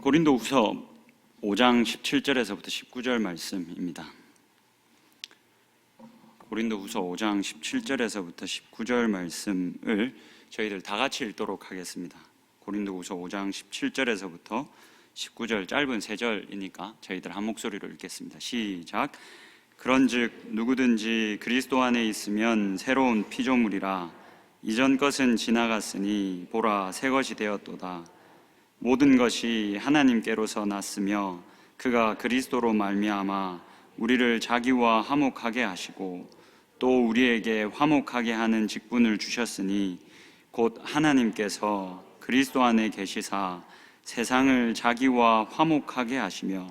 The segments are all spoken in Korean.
고린도후서 5장 17절에서부터 19절 말씀입니다. 고린도후서 5장 17절에서부터 19절 말씀을 저희들 다 같이 읽도록 하겠습니다. 고린도후서 5장 17절에서부터 19절, 짧은 3절이니까 저희들 한 목소리로 읽겠습니다. 시작. 그런즉 누구든지 그리스도 안에 있으면 새로운 피조물이라. 이전 것은 지나갔으니 보라 새 것이 되었도다. 모든 것이 하나님께로서 났으며 그가 그리스도로 말미암아 우리를 자기와 화목하게 하시고 또 우리에게 화목하게 하는 직분을 주셨으니 곧 하나님께서 그리스도 안에 계시사 세상을 자기와 화목하게 하시며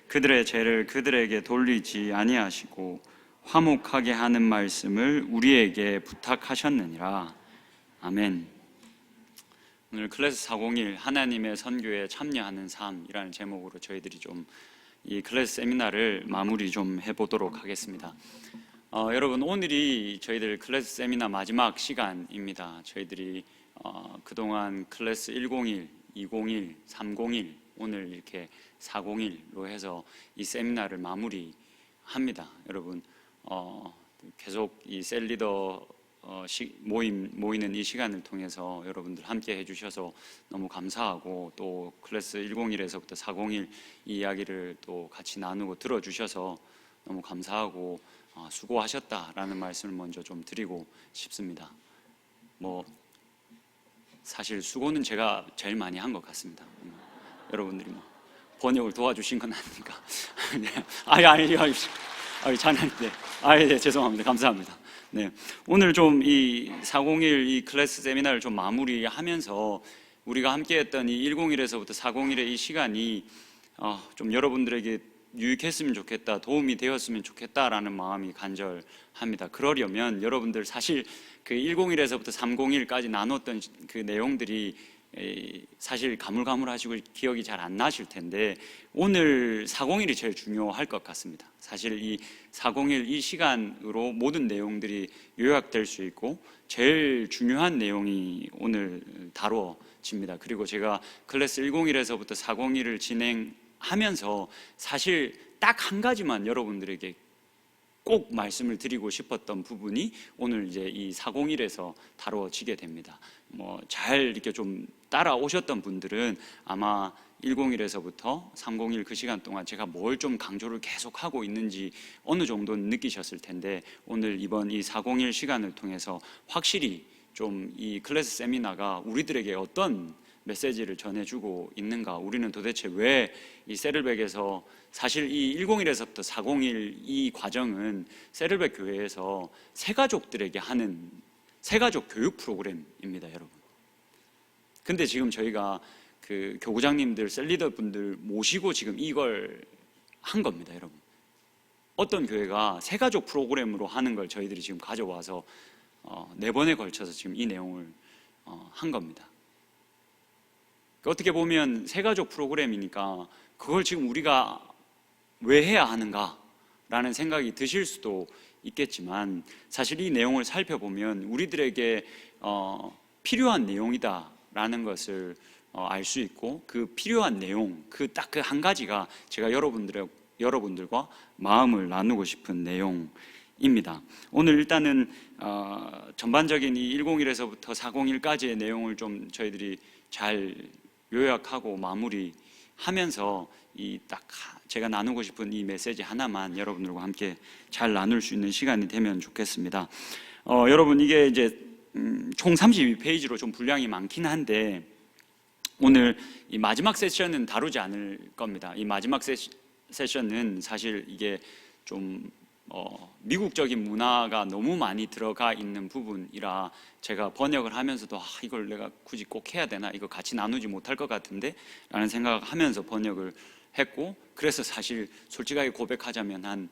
그들의 죄를 그들에게 돌리지 아니하시고 화목하게 하는 말씀을 우리에게 부탁하셨느니라. 아멘. 오늘 클래스 401 하나님의 선교에 참여하는 삶이라는 제목으로 저희들이 좀 이 클래스 세미나를 마무리 좀 해보도록 하겠습니다. 여러분, 오늘이 저희들 클래스 세미나 마지막 시간입니다. 저희들이 그동안 클래스 101, 201, 301, 오늘 이렇게 401로 해서 이 세미나를 마무리합니다. 여러분, 계속 이 셀리더 모이는 이 시간을 통해서 여러분들 함께 해주셔서 너무 감사하고, 또 클래스 101에서부터 401 이 이야기를 또 같이 나누고 들어주셔서 너무 감사하고 수고하셨다라는 말씀을 먼저 좀 드리고 싶습니다. 사실 수고는 제가 제일 많이 한 것 같습니다. 여러분들이 번역을 도와주신 건 아니니까. 장난인데. 네, 죄송합니다. 감사합니다. 네, 오늘 좀 이 401 이 클래스 세미나를 좀 마무리하면서 우리가 함께했던 이 101에서부터 401의 이 시간이 좀 여러분들에게 유익했으면 좋겠다, 도움이 되었으면 좋겠다라는 마음이 간절합니다. 그러려면 여러분들 사실 그 101에서부터 301까지 나눴던 그 내용들이 사실 가물가물하시고 기억이 잘 안 나실 텐데 오늘 401이 제일 중요할 것 같습니다. 사실 이 401 이 시간으로 모든 내용들이 요약될 수 있고 제일 중요한 내용이 오늘 다뤄집니다. 그리고 제가 클래스 101에서부터 401을 진행하면서 사실 딱 한 가지만 여러분들에게 꼭 말씀을 드리고 싶었던 부분이 오늘 이제 이 401에서 다뤄지게 됩니다. 잘 이렇게 좀 따라오셨던 분들은 아마 101에서부터 301 그 시간 동안 제가 뭘 좀 강조를 계속 하고 있는지 어느 정도는 느끼셨을 텐데, 오늘 이번 이 401 시간을 통해서 확실히 좀 이 클래스 세미나가 우리들에게 어떤 메시지를 전해주고 있는가, 우리는 도대체 왜 이 세를백에서, 사실 이 101에서부터 401 이 과정은 세를백 교회에서 새가족들에게 하는 새가족 교육 프로그램입니다, 여러분. 근데 지금 저희가 그 교구장님들, 셀리더 분들 모시고 지금 이걸 한 겁니다, 여러분. 어떤 교회가 새가족 프로그램으로 하는 걸 저희들이 지금 가져와서 4번에 걸쳐서 지금 이 내용을 한 겁니다. 어떻게 보면 새가족 프로그램이니까 그걸 지금 우리가 왜 해야 하는가라는 생각이 드실 수도 있겠지만, 사실 이 내용을 살펴보면 우리들에게 필요한 내용이다라는 것을 알 수 있고, 그 필요한 내용, 그 딱 그 한 가지가 제가 여러분들과 마음을 나누고 싶은 내용입니다. 오늘 일단은 전반적인 이 101에서부터 401까지의 내용을 좀 저희들이 잘 요약하고 마무리하면서 이 딱 제가 나누고 싶은 이 메시지 하나만 여러분들과 함께 잘 나눌 수 있는 시간이 되면 좋겠습니다. 여러분, 이게 이제 총 32페이지로 좀 분량이 많긴 한데 오늘 이 마지막 세션은 다루지 않을 겁니다. 이 마지막 세션은 사실 이게 좀 미국적인 문화가 너무 많이 들어가 있는 부분이라 제가 번역을 하면서도 이걸 내가 굳이 꼭 해야 되나, 이거 같이 나누지 못할 것 같은데 라는 생각을 하면서 번역을 했고, 그래서 사실 솔직하게 고백하자면 한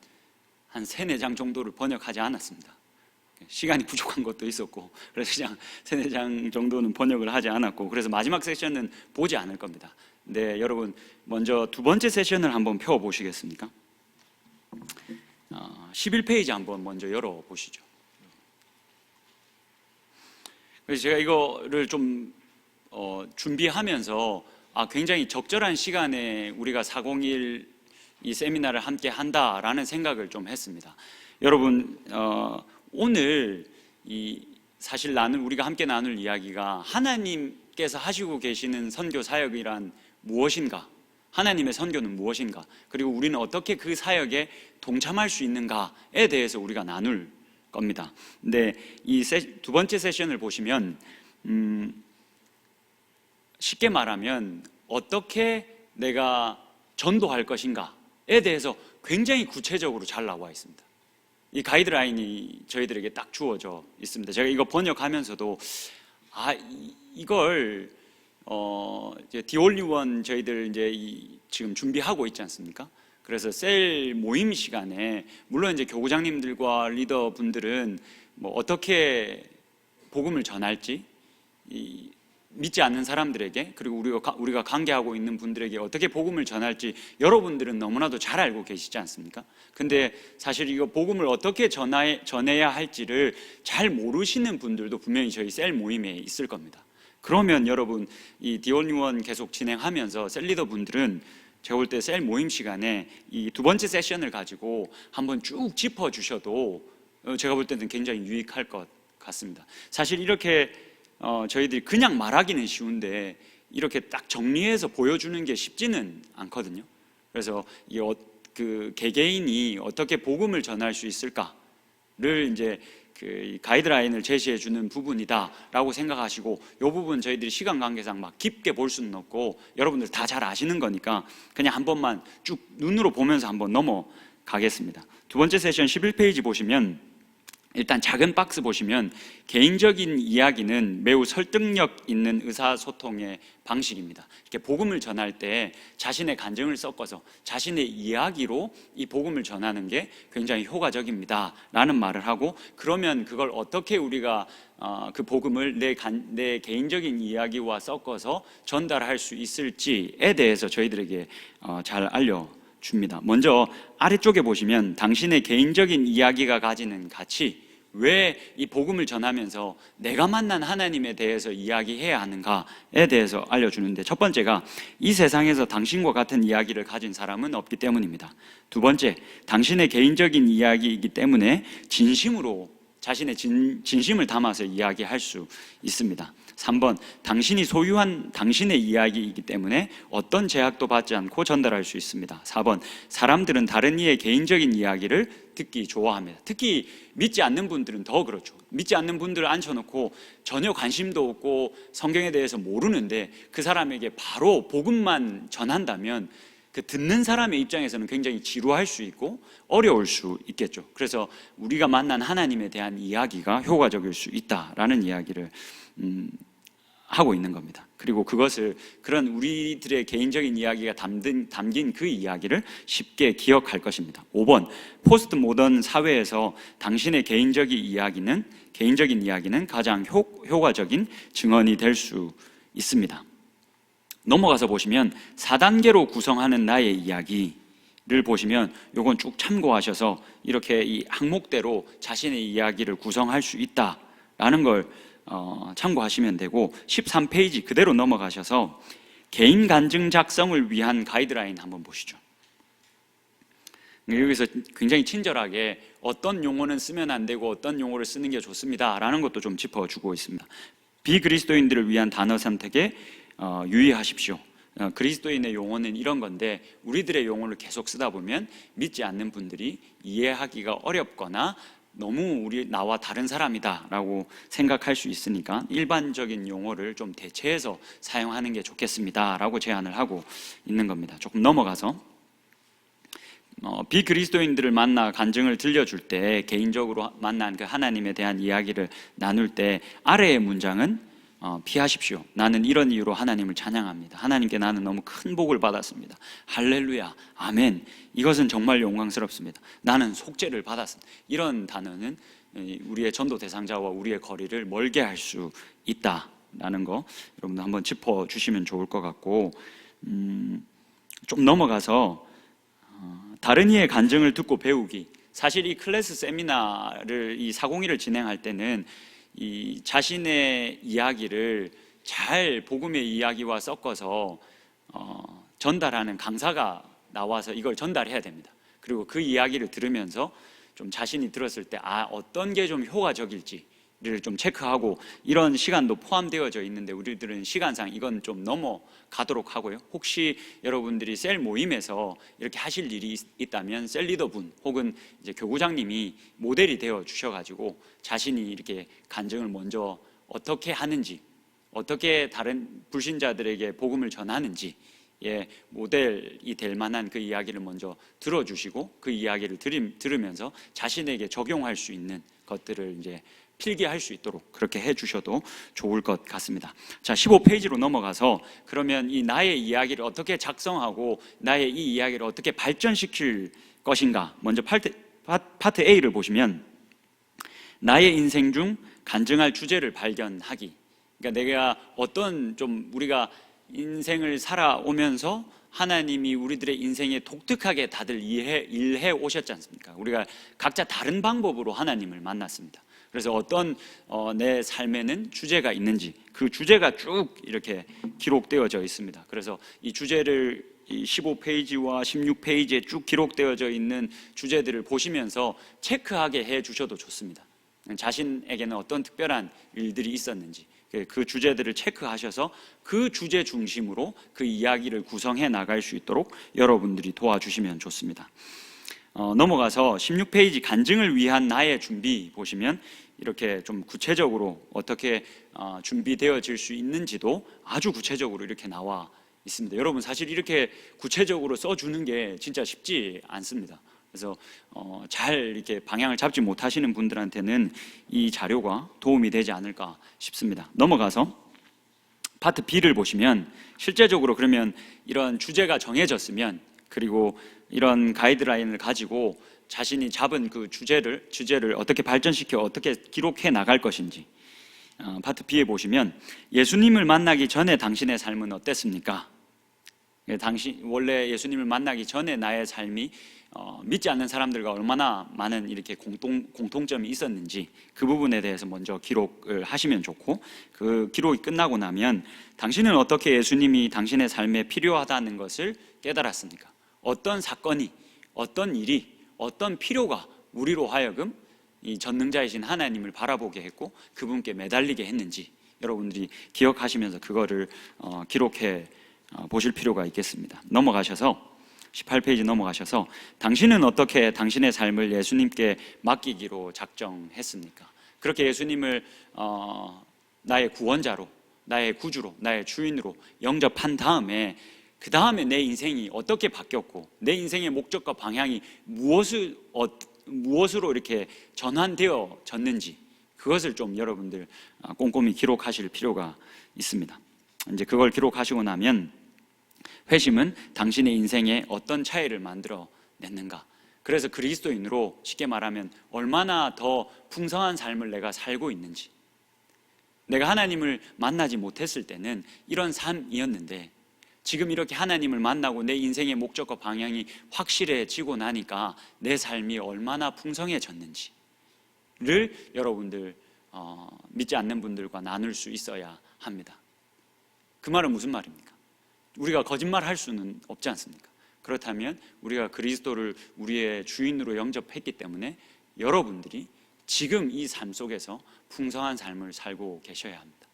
3-4장 정도를 번역하지 않았습니다. 시간이 부족한 것도 있었고, 그래서 그냥 3-4장 정도는 번역을 하지 않았고, 그래서 마지막 세션은 보지 않을 겁니다. 네, 여러분 먼저 두 번째 세션을 한번 펴보시겠습니까? 11페이지 한번 먼저 열어보시죠. 그래서 제가 이거를 좀 준비하면서 굉장히 적절한 시간에 우리가 401 이 세미나를 함께 한다라는 생각을 좀 했습니다. 여러분, 오늘 사실 우리가 함께 나눌 이야기가 하나님께서 하시고 계시는 선교 사역이란 무엇인가? 하나님의 선교는 무엇인가? 그리고 우리는 어떻게 그 사역에 동참할 수 있는가에 대해서 우리가 나눌 겁니다. 근데 이 두 번째 세션을 보시면 쉽게 말하면 어떻게 내가 전도할 것인가에 대해서 굉장히 구체적으로 잘 나와 있습니다. 이 가이드라인이 저희들에게 딱 주어져 있습니다. 제가 이거 번역하면서도 이걸 이제 디올리원 저희들 이제 지금 준비하고 있지 않습니까? 그래서 셀 모임 시간에 물론 이제 교구장님들과 리더분들은 뭐 어떻게 복음을 전할지 믿지 않는 사람들에게 그리고 우리가 관계하고 있는 분들에게 어떻게 복음을 전할지 여러분들은 너무나도 잘 알고 계시지 않습니까? 근데 사실 이거 복음을 어떻게 전해야 할지를 잘 모르시는 분들도 분명히 저희 셀 모임에 있을 겁니다. 그러면 여러분 이 디올리원 계속 진행하면서 셀 리더분들은 제가 볼 때 셀 모임 시간에 이 두 번째 세션을 가지고 한번 쭉 짚어주셔도 제가 볼 때는 굉장히 유익할 것 같습니다. 사실 이렇게 저희들이 그냥 말하기는 쉬운데 이렇게 딱 정리해서 보여주는 게 쉽지는 않거든요. 그래서 그 개개인이 어떻게 복음을 전할 수 있을까를 이제 그 가이드라인을 제시해 주는 부분이다라고 생각하시고 이 부분 저희들이 시간 관계상 막 깊게 볼 수는 없고 여러분들 다 잘 아시는 거니까 그냥 한 번만 쭉 눈으로 보면서 한번 넘어가겠습니다. 두 번째 세션 11페이지 보시면 일단 작은 박스 보시면 개인적인 이야기는 매우 설득력 있는 의사소통의 방식입니다. 이렇게 복음을 전할 때 자신의 감정을 섞어서 자신의 이야기로 이 복음을 전하는 게 굉장히 효과적입니다 라는 말을 하고 그러면 그걸 어떻게 우리가 그 복음을 내 개인적인 이야기와 섞어서 전달할 수 있을지에 대해서 저희들에게 잘 알려줍니다. 먼저 아래쪽에 보시면 당신의 개인적인 이야기가 가지는 가치, 왜 이 복음을 전하면서 내가 만난 하나님에 대해서 이야기해야 하는가에 대해서 알려주는데 첫 번째가 이 세상에서 당신과 같은 이야기를 가진 사람은 없기 때문입니다. 두 번째, 당신의 개인적인 이야기이기 때문에 진심으로 자신의 진심을 담아서 이야기할 수 있습니다. 3번, 당신이 소유한 당신의 이야기이기 때문에 어떤 제약도 받지 않고 전달할 수 있습니다. 4번, 사람들은 다른 이의 개인적인 이야기를 듣기 좋아합니다. 특히 믿지 않는 분들은 더 그렇죠. 믿지 않는 분들을 앉혀놓고 전혀 관심도 없고 성경에 대해서 모르는데 그 사람에게 바로 복음만 전한다면 그 듣는 사람의 입장에서는 굉장히 지루할 수 있고 어려울 수 있겠죠. 그래서 우리가 만난 하나님에 대한 이야기가 효과적일 수 있다라는 이야기를 하고 있는 겁니다. 그리고 그런 우리들의 개인적인 이야기가 담긴 그 이야기를 쉽게 기억할 것입니다. 5번, 포스트 모던 사회에서 당신의 개인적인 이야기는 가장 효과적인 증언이 될 수 있습니다. 넘어가서 보시면 4단계로 구성하는 나의 이야기를 보시면 요건 쭉 참고하셔서 이렇게 이 항목대로 자신의 이야기를 구성할 수 있다라는 걸 참고하시면 되고 13페이지 그대로 넘어가셔서 개인 간증 작성을 위한 가이드라인 한번 보시죠. 여기서 굉장히 친절하게 어떤 용어는 쓰면 안 되고 어떤 용어를 쓰는 게 좋습니다 라는 것도 좀 짚어주고 있습니다. 비그리스도인들을 위한 단어 선택에 유의하십시오. 그리스도인의 용어는 이런 건데 우리들의 용어를 계속 쓰다 보면 믿지 않는 분들이 이해하기가 어렵거나 너무 나와 다른 사람이다 라고 생각할 수 있으니까 일반적인 용어를 좀 대체해서 사용하는 게 좋겠습니다 라고 제안을 하고 있는 겁니다. 조금 넘어가서 비그리스도인들을 만나 간증을 들려줄 때 개인적으로 만난 그 하나님에 대한 이야기를 나눌 때 아래의 문장은 피하십시오. 나는 이런 이유로 하나님을 찬양합니다. 하나님께 나는 너무 큰 복을 받았습니다. 할렐루야, 아멘. 이것은 정말 영광스럽습니다. 나는 속죄를 받았습니다. 이런 단어는 우리의 전도 대상자와 우리의 거리를 멀게 할 수 있다라는 거 여러분들 한번 짚어주시면 좋을 것 같고 좀 넘어가서 다른 이의 간증을 듣고 배우기. 사실 이 클래스 세미나를 이 401을 진행할 때는 이 자신의 이야기를 잘 복음의 이야기와 섞어서 전달하는 강사가 나와서 이걸 전달해야 됩니다. 그리고 그 이야기를 들으면서 좀 자신이 들었을 때 어떤 게 좀 효과적일지를 좀 체크하고, 이런 시간도 포함되어져 있는데 우리들은 시간상 이건 좀 넘어가도록 하고요. 혹시 여러분들이 셀 모임에서 이렇게 하실 일이 있다면 셀 리더분 혹은 이제 교구장님이 모델이 되어 주셔가지고 자신이 이렇게 간증을 먼저 어떻게 하는지, 어떻게 다른 불신자들에게 복음을 전하는지 모델이 될 만한 그 이야기를 먼저 들어주시고, 그 이야기를 들으면서 자신에게 적용할 수 있는 것들을 이제 필기할 수 있도록 그렇게 해주셔도 좋을 것 같습니다. 자, 15페이지로 넘어가서 그러면 이 나의 이야기를 어떻게 작성하고 나의 이 이야기를 어떻게 발전시킬 것인가. 먼저 파트 A를 보시면 나의 인생 중 간증할 주제를 발견하기. 그러니까 내가 어떤 좀 우리가 인생을 살아오면서 하나님이 우리들의 인생에 독특하게 다들 일해 오셨지 않습니까? 우리가 각자 다른 방법으로 하나님을 만났습니다. 그래서 어떤 내 삶에는 주제가 있는지, 그 주제가 쭉 이렇게 기록되어져 있습니다. 그래서 이 주제를 이 15페이지와 16페이지에 쭉 기록되어져 있는 주제들을 보시면서 체크하게 해 주셔도 좋습니다. 자신에게는 어떤 특별한 일들이 있었는지 그 주제들을 체크하셔서 그 주제 중심으로 그 이야기를 구성해 나갈 수 있도록 여러분들이 도와주시면 좋습니다. 넘어가서 16페이지 간증을 위한 나의 준비 보시면 이렇게 좀 구체적으로 어떻게 준비되어질 수 있는지도 아주 구체적으로 이렇게 나와 있습니다. 여러분 사실 이렇게 구체적으로 써주는 게 진짜 쉽지 않습니다. 그래서 잘 이렇게 방향을 잡지 못하시는 분들한테는 이 자료가 도움이 되지 않을까 싶습니다. 넘어가서 파트 B를 보시면 실제적으로 그러면 이런 주제가 정해졌으면, 그리고 이런 가이드라인을 가지고 자신이 잡은 그 주제를 어떻게 발전시켜 어떻게 기록해 나갈 것인지, 파트 B에 보시면 예수님을 만나기 전에 당신의 삶은 어땠습니까? 원래 예수님을 만나기 전에 나의 삶이 믿지 않는 사람들과 얼마나 많은 이렇게 공통점이 있었는지 그 부분에 대해서 먼저 기록을 하시면 좋고, 그 기록이 끝나고 나면 당신은 어떻게 예수님이 당신의 삶에 필요하다는 것을 깨달았습니까? 어떤 사건이, 어떤 일이, 어떤 필요가 우리로 하여금 이 전능자이신 하나님을 바라보게 했고 그분께 매달리게 했는지 여러분들이 기억하시면서 그거를 기록해 보실 필요가 있겠습니다. 넘어가셔서 18페이지 넘어가셔서 당신은 어떻게 당신의 삶을 예수님께 맡기기로 작정했습니까? 그렇게 예수님을 나의 구원자로, 나의 구주로, 나의 주인으로 영접한 다음에 그 다음에 내 인생이 어떻게 바뀌었고 내 인생의 목적과 방향이 무엇으로 이렇게 전환되어졌는지 그것을 좀 여러분들 꼼꼼히 기록하실 필요가 있습니다. 이제 그걸 기록하시고 나면 회심은 당신의 인생에 어떤 차이를 만들어 냈는가, 그래서 그리스도인으로 쉽게 말하면 얼마나 더 풍성한 삶을 내가 살고 있는지, 내가 하나님을 만나지 못했을 때는 이런 삶이었는데 지금 이렇게 하나님을 만나고 내 인생의 목적과 방향이 확실해지고 나니까 내 삶이 얼마나 풍성해졌는지를 여러분들 믿지 않는 분들과 나눌 수 있어야 합니다. 그 말은 무슨 말입니까? 우리가 거짓말할 수는 없지 않습니까? 그렇다면 우리가 그리스도를 우리의 주인으로 영접했기 때문에 여러분들이 지금 이 삶 속에서 풍성한 삶을 살고 계셔야 합니다.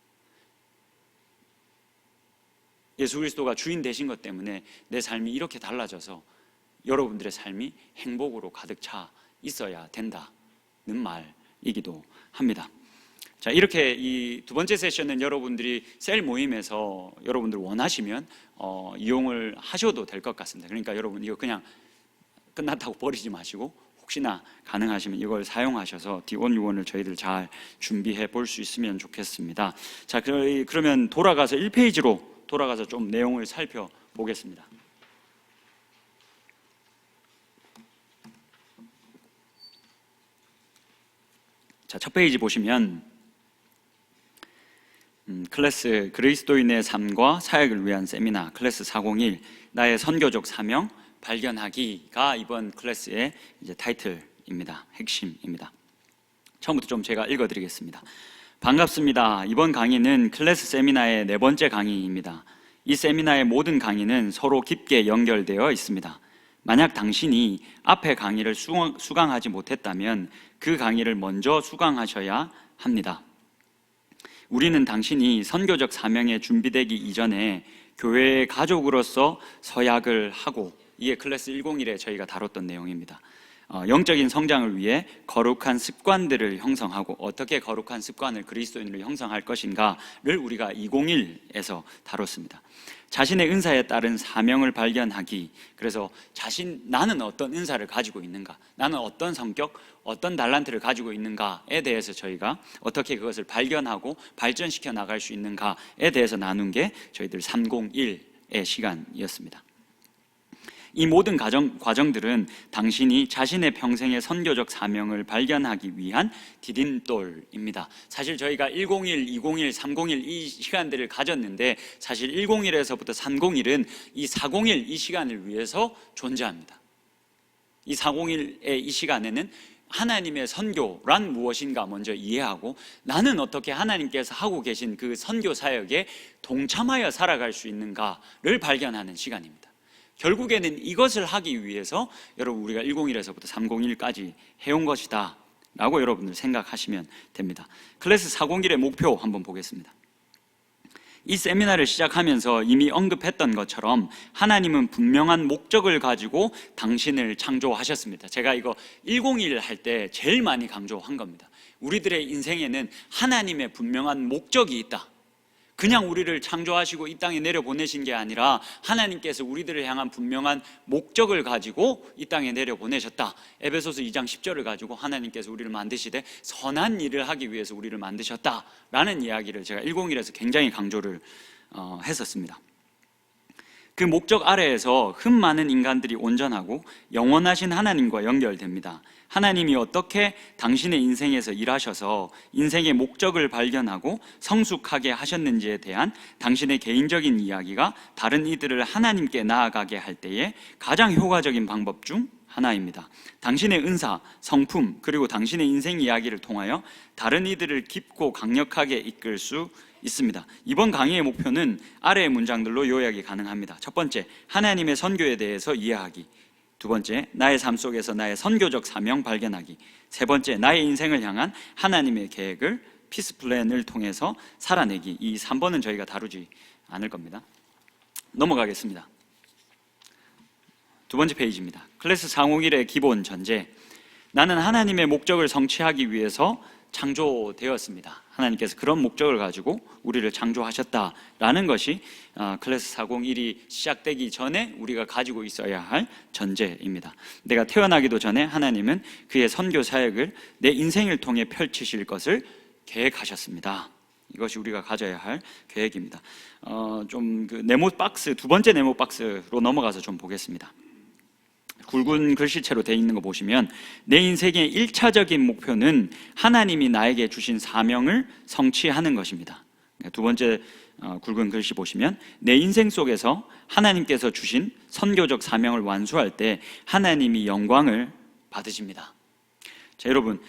예수 그리스도가 주인 되신 것 때문에 내 삶이 이렇게 달라져서 여러분들의 삶이 행복으로 가득 차 있어야 된다는 말이기도 합니다. 자, 이렇게 이 두 번째 세션은 여러분들이 셀 모임에서 여러분들 원하시면 이용을 하셔도 될 것 같습니다. 그러니까 여러분 이거 그냥 끝났다고 버리지 마시고 혹시나 가능하시면 이걸 사용하셔서 D1U1을 저희들 잘 준비해 볼 수 있으면 좋겠습니다. 자, 그러면 돌아가서 1페이지로 돌아가서 좀 내용을 살펴보겠습니다. 자, 첫 페이지 보시면 클래스 그리스도인의 삶과 사역을 위한 세미나 클래스 401 나의 선교적 사명 발견하기가 이번 클래스의 이제 타이틀입니다. 핵심입니다. 처음부터 좀 제가 읽어드리겠습니다. 반갑습니다. 이번 강의는 클래스 세미나의 4번째 강의입니다. 이 세미나의 모든 강의는 서로 깊게 연결되어 있습니다. 만약 당신이 앞에 강의를 수강하지 못했다면 그 강의를 먼저 수강하셔야 합니다. 우리는 당신이 선교적 사명에 준비되기 이전에 교회의 가족으로서 서약을 하고, 이게 클래스 101에 저희가 다뤘던 내용입니다. 영적인 성장을 위해 거룩한 습관들을 형성하고, 어떻게 거룩한 습관을 그리스도인으로 형성할 것인가를 우리가 201에서 다뤘습니다. 자신의 은사에 따른 사명을 발견하기, 그래서 나는 어떤 은사를 가지고 있는가, 나는 어떤 성격, 어떤 달란트를 가지고 있는가에 대해서 저희가 어떻게 그것을 발견하고 발전시켜 나갈 수 있는가에 대해서 나눈 게 저희들 301의 시간이었습니다. 이 모든 과정들은 당신이 자신의 평생의 선교적 사명을 발견하기 위한 디딤돌입니다. 사실 저희가 101, 201, 301 이 시간들을 가졌는데, 사실 101에서부터 301은 이 401 이 시간을 위해서 존재합니다. 이 401의 이 시간에는 하나님의 선교란 무엇인가 먼저 이해하고, 나는 어떻게 하나님께서 하고 계신 그 선교 사역에 동참하여 살아갈 수 있는가를 발견하는 시간입니다. 결국에는 이것을 하기 위해서 여러분 우리가 101에서부터 301까지 해온 것이다 라고 여러분들 생각하시면 됩니다. 클래스 401의 목표 한번 보겠습니다. 이 세미나를 시작하면서 이미 언급했던 것처럼 하나님은 분명한 목적을 가지고 당신을 창조하셨습니다. 제가 이거 101 할 때 제일 많이 강조한 겁니다. 우리들의 인생에는 하나님의 분명한 목적이 있다. 그냥 우리를 창조하시고 이 땅에 내려보내신 게 아니라 하나님께서 우리들을 향한 분명한 목적을 가지고 이 땅에 내려보내셨다. 에베소서 2장 10절을 가지고 하나님께서 우리를 만드시되 선한 일을 하기 위해서 우리를 만드셨다라는 이야기를 제가 101에서 굉장히 강조를 했었습니다. 그 목적 아래에서 흠 많은 인간들이 온전하고 영원하신 하나님과 연결됩니다. 하나님이 어떻게 당신의 인생에서 일하셔서 인생의 목적을 발견하고 성숙하게 하셨는지에 대한 당신의 개인적인 이야기가 다른 이들을 하나님께 나아가게 할 때에 가장 효과적인 방법 중 하나입니다. 당신의 은사, 성품, 그리고 당신의 인생 이야기를 통하여 다른 이들을 깊고 강력하게 이끌 수 있습니다. 이번 강의의 목표는 아래의 문장들로 요약이 가능합니다. 첫 번째, 하나님의 선교에 대해서 이해하기. 두 번째, 나의 삶 속에서 나의 선교적 사명 발견하기. 세 번째, 나의 인생을 향한 하나님의 계획을 피스 플랜을 통해서 살아내기. 이 3번은 저희가 다루지 않을 겁니다. 넘어가겠습니다. 두 번째 페이지입니다. 클래스 401의 기본 전제. 나는 하나님의 목적을 성취하기 위해서 창조되었습니다. 하나님께서 그런 목적을 가지고 우리를 창조하셨다라는 것이 클래스 401이 시작되기 전에 우리가 가지고 있어야 할 전제입니다. 내가 태어나기도 전에 하나님은 그의 선교 사역을 내 인생을 통해 펼치실 것을 계획하셨습니다. 이것이 우리가 가져야 할 계획입니다. 좀 그 네모 박스, 두 번째 네모 박스로 넘어가서 좀 보겠습니다. 굵은 글씨체로 되어 있는 거 보시면 내 인생의 1차적인 목표는 하나님이 나에게 주신 사명을 성취하는 것입니다. 두 번째 굵은 글씨 보시면 내 인생 속에서 하나님께서 주신 선교적 사명을 완수할 때 하나님이 영광을 받으십니다. 자, 여러분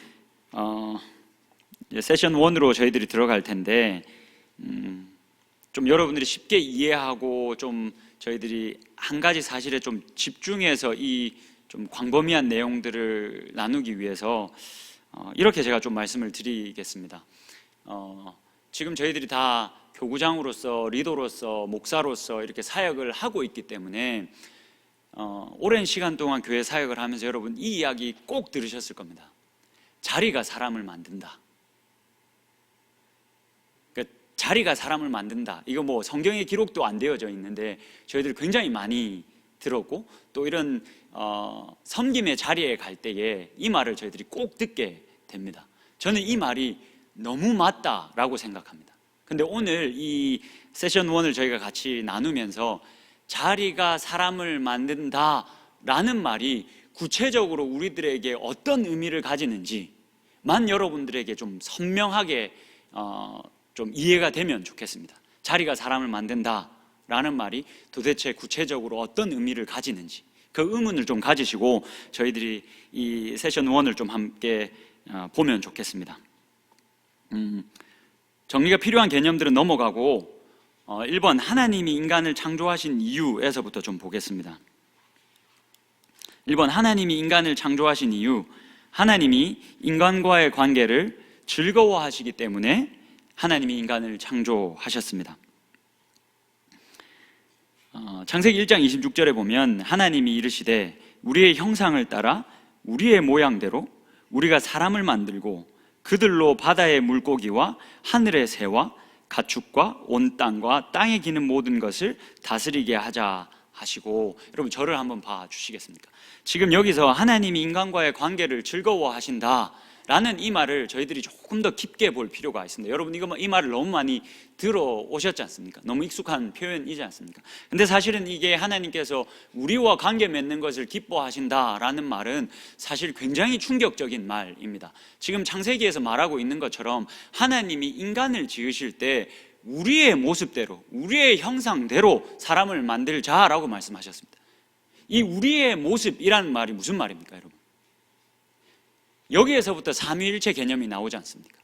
세션 1으로 저희들이 들어갈 텐데 좀 여러분들이 쉽게 이해하고 좀 저희들이 한 가지 사실에 좀 집중해서 이 좀 광범위한 내용들을 나누기 위해서 이렇게 제가 좀 말씀을 드리겠습니다. 지금 저희들이 다 교구장으로서, 리더로서, 목사로서 이렇게 사역을 하고 있기 때문에 오랜 시간 동안 교회 사역을 하면서 여러분 이 이야기 꼭 들으셨을 겁니다. 자리가 사람을 만든다. 자리가 사람을 만든다. 이거 뭐 성경에 기록도 안 되어져 있는데 저희들 굉장히 많이 들었고, 또 이런 섬김의 자리에 갈 때에 이 말을 저희들이 꼭 듣게 됩니다. 저는 이 말이 너무 맞다라고 생각합니다. 근데 오늘 이 세션 1을 저희가 같이 나누면서 자리가 사람을 만든다라는 말이 구체적으로 우리들에게 어떤 의미를 가지는지만 여러분들에게 좀 선명하게 좀 이해가 되면 좋겠습니다. 자리가 사람을 만든다라는 말이 도대체 구체적으로 어떤 의미를 가지는지 그 의문을 좀 가지시고 저희들이 이 세션 1을 좀 함께 보면 좋겠습니다. 정리가 필요한 개념들은 넘어가고 1번 하나님이 인간을 창조하신 이유에서부터 좀 보겠습니다. 1번 하나님이 인간을 창조하신 이유, 하나님이 인간과의 관계를 즐거워하시기 때문에 하나님이 인간을 창조하셨습니다. 창세기 1장 26절에 보면 하나님이 이르시되 우리의 형상을 따라 우리의 모양대로 우리가 사람을 만들고 그들로 바다의 물고기와 하늘의 새와 가축과 온 땅과 땅에 기는 모든 것을 다스리게 하자 하시고, 여러분 저를 한번 봐 주시겠습니까? 지금 여기서 하나님이 인간과의 관계를 즐거워하신다 라는 이 말을 저희들이 조금 더 깊게 볼 필요가 있습니다. 여러분 이 말을 너무 많이 들어오셨지 않습니까? 너무 익숙한 표현이지 않습니까? 근데 사실은 이게 하나님께서 우리와 관계 맺는 것을 기뻐하신다라는 말은 사실 굉장히 충격적인 말입니다. 지금 창세기에서 말하고 있는 것처럼 하나님이 인간을 지으실 때 우리의 모습대로, 우리의 형상대로 사람을 만들자라고 말씀하셨습니다. 이 우리의 모습이라는 말이 무슨 말입니까, 여러분? 여기에서부터 삼위일체 개념이 나오지 않습니까?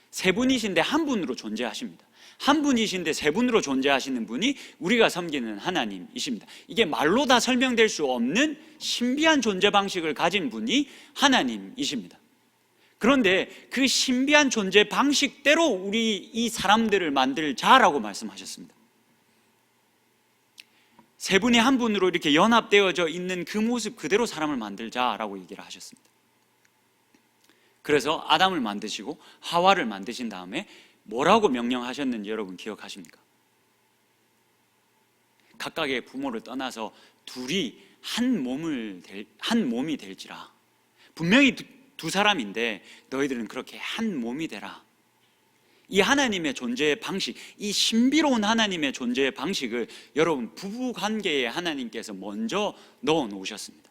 세 분이신데 한 분으로 존재하십니다. 한 분이신데 세 분으로 존재하시는 분이 우리가 섬기는 하나님이십니다. 이게 말로 다 설명될 수 없는 신비한 존재 방식을 가진 분이 하나님이십니다. 그런데 그 신비한 존재 방식대로 우리 이 사람들을 만들자라고 말씀하셨습니다. 세 분이 한 분으로 이렇게 연합되어져 있는 그 모습 그대로 사람을 만들자라고 얘기를 하셨습니다. 그래서 아담을 만드시고 하와를 만드신 다음에 뭐라고 명령하셨는지 여러분 기억하십니까? 각각의 부모를 떠나서 둘이 한 몸이 될지라. 분명히 두 사람인데 너희들은 그렇게 한 몸이 되라. 이 하나님의 존재의 방식, 이 신비로운 하나님의 존재의 방식을 여러분 부부관계에 하나님께서 먼저 넣어 놓으셨습니다.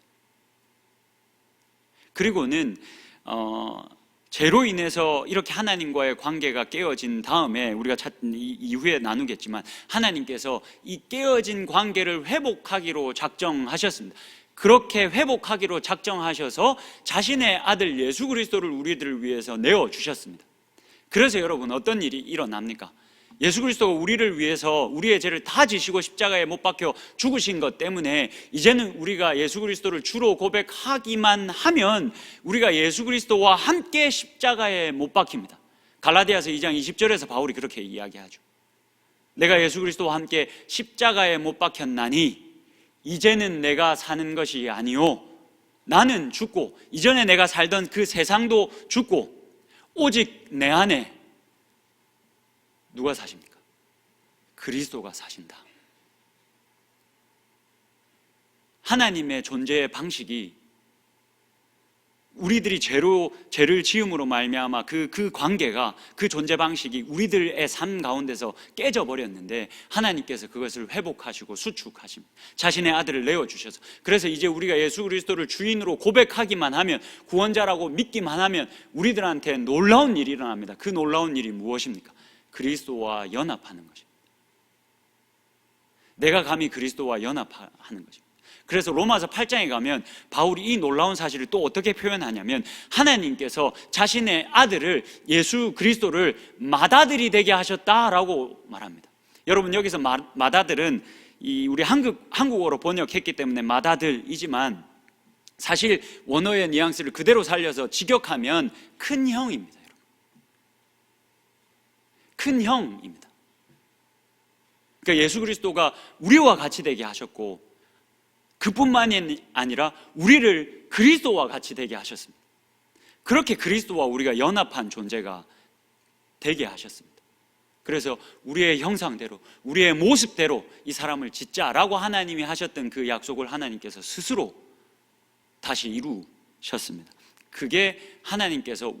그리고는 죄로 인해서 이렇게 하나님과의 관계가 깨어진 다음에 우리가 이후에 나누겠지만 하나님께서 이 깨어진 관계를 회복하기로 작정하셨습니다. 그렇게 회복하기로 작정하셔서 자신의 아들 예수 그리스도를 우리들을 위해서 내어주셨습니다. 그래서 여러분 어떤 일이 일어납니까? 예수 그리스도가 우리를 위해서 우리의 죄를 다 지시고 십자가에 못 박혀 죽으신 것 때문에 이제는 우리가 예수 그리스도를 주로 고백하기만 하면 우리가 예수 그리스도와 함께 십자가에 못 박힙니다. 갈라디아서 2장 20절에서 바울이 그렇게 이야기하죠. 내가 예수 그리스도와 함께 십자가에 못 박혔나니 이제는 내가 사는 것이 아니요 나는 죽고 이전에 내가 살던 그 세상도 죽고 오직 내 안에 누가 사십니까? 그리스도가 사신다. 하나님의 존재의 방식이 우리들이 죄를 지음으로 말미암아 그 관계가, 그 존재 방식이 우리들의 삶 가운데서 깨져버렸는데 하나님께서 그것을 회복하시고 수축하십니다. 자신의 아들을 내어주셔서, 그래서 이제 우리가 예수 그리스도를 주인으로 고백하기만 하면, 구원자라고 믿기만 하면 우리들한테 놀라운 일이 일어납니다. 그 놀라운 일이 무엇입니까? 그리스도와 연합하는 것입니다. 내가 감히 그리스도와 연합하는 것입니다. 그래서 로마서 8장에 가면 바울이 이 놀라운 사실을 또 어떻게 표현하냐면 하나님께서 자신의 아들을, 예수 그리스도를 맏아들이 되게 하셨다라고 말합니다. 여러분 여기서 맏아들은 우리 한국어로 번역했기 때문에 맏아들이지만 사실 원어의 뉘앙스를 그대로 살려서 직역하면 큰 형입니다. 여러분. 큰 형입니다. 그러니까 예수 그리스도가 우리와 같이 되게 하셨고 그뿐만이 아니라 우리를 그리스도와 같이 되게 하셨습니다. 그렇게 그리스도와 우리가 연합한 존재가 되게 하셨습니다. 그래서 우리의 형상대로, 우리의 모습대로 이 사람을 짓자라고 하나님이 하셨던 그 약속을 하나님께서 스스로 다시 이루셨습니다. 그게 하나님께서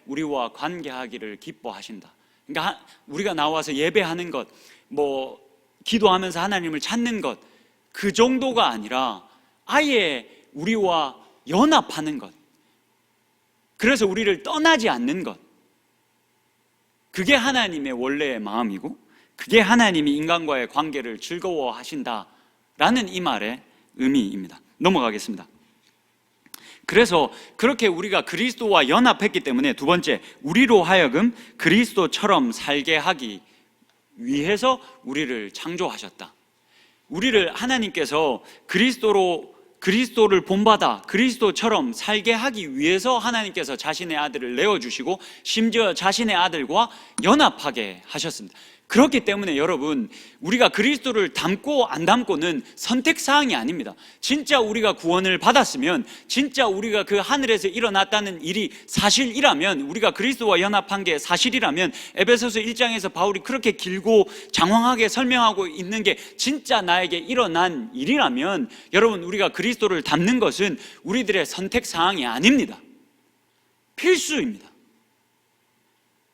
우리와 관계하기를 기뻐하신다. 그러니까 우리가 나와서 예배하는 것, 기도하면서 하나님을 찾는 것, 그 정도가 아니라 아예 우리와 연합하는 것, 그래서 우리를 떠나지 않는 것, 그게 하나님의 원래의 마음이고 그게 하나님이 인간과의 관계를 즐거워하신다라는 이 말의 의미입니다. 넘어가겠습니다. 그래서 그렇게 우리가 그리스도와 연합했기 때문에 두 번째, 우리로 하여금 그리스도처럼 살게 하기 위해서 우리를 창조하셨다. 우리를 하나님께서 그리스도를 본받아 그리스도처럼 살게 하기 위해서 하나님께서 자신의 아들을 내어주시고 심지어 자신의 아들과 연합하게 하셨습니다. 그렇기 때문에 여러분, 우리가 그리스도를 닮고 안 닮고는 선택사항이 아닙니다. 진짜 우리가 구원을 받았으면, 진짜 우리가 그 하늘에서 일어났다는 일이 사실이라면, 우리가 그리스도와 연합한 게 사실이라면, 에베소서 1장에서 바울이 그렇게 길고 장황하게 설명하고 있는 게 진짜 나에게 일어난 일이라면, 여러분, 우리가 그리스도를 닮는 것은 우리들의 선택사항이 아닙니다. 필수입니다.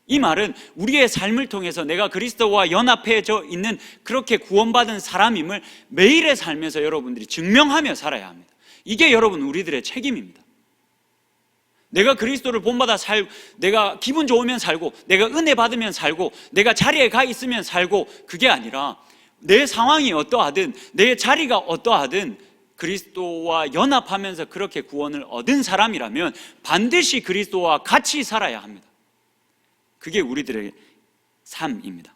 이 말은 우리의 삶을 통해서 내가 그리스도와 연합해져 있는 그렇게 구원받은 사람임을 매일의 삶에서 여러분들이 증명하며 살아야 합니다. 이게 여러분 우리들의 책임입니다. 내가 그리스도를 본받아 살고, 내가 기분 좋으면 살고, 내가 은혜 받으면 살고, 내가 자리에 가 있으면 살고, 그게 아니라 내 상황이 어떠하든, 내 자리가 어떠하든 그리스도와 연합하면서 그렇게 구원을 얻은 사람이라면 반드시 그리스도와 같이 살아야 합니다. 그게 우리들의 삶입니다.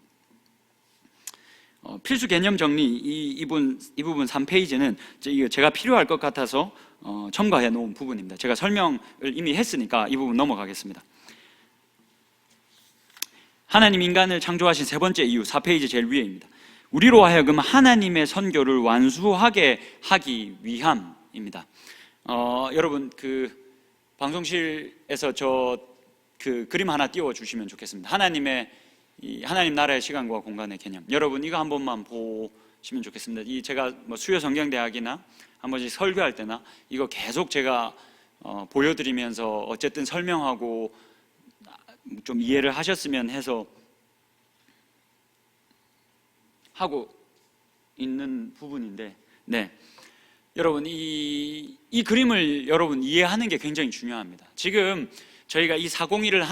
필수 개념 정리, 이 부분 3페이지는 제가 필요할 것 같아서 첨가해 놓은 부분입니다. 제가 설명을 이미 했으니까 이 부분 넘어가겠습니다. 하나님 인간을 창조하신 세 번째 이유, 4페이지 제일 위에입니다. 우리로 하여금 하나님의 선교를 완수하게 하기 위함입니다. 여러분, 그 방송실에서 그 그림 하나 띄워주시면 좋겠습니다. 하나님 나라의 시간과 공간의 개념. 여러분, 이거 한 번만 보시면 좋겠습니다. 제가 수요 성경대학이나 한 번씩 설교할 때나 이거 계속 제가 보여드리면서 어쨌든 설명하고 좀 이해를 하셨으면 해서 하고 있는 부분인데, 네. 여러분, 이 그림을 여러분 이해하는 게 굉장히 중요합니다. 지금 저희가 이 401을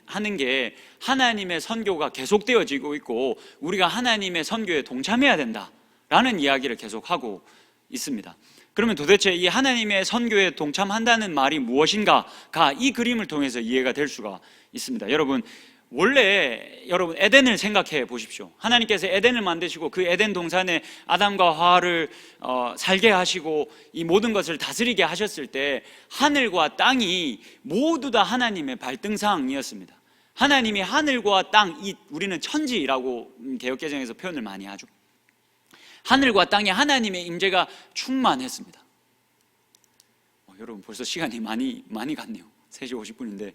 하는 게 하나님의 선교가 계속되어지고 있고 우리가 하나님의 선교에 동참해야 된다라는 이야기를 계속하고 있습니다. 그러면 도대체 이 하나님의 선교에 동참한다는 말이 무엇인가가 이 그림을 통해서 이해가 될 수가 있습니다. 여러분, 원래 여러분 에덴을 생각해 보십시오. 하나님께서 에덴을 만드시고 그 에덴 동산에 아담과 하와를 살게 하시고 이 모든 것을 다스리게 하셨을 때 하늘과 땅이 모두 다 하나님의 발등상이었습니다. 하나님이 하늘과 땅, 우리는 천지라고 개역개정에서 표현을 많이 하죠. 하늘과 땅에 하나님의 임재가 충만했습니다. 여러분, 벌써 시간이 많이 갔네요. 3시 50분인데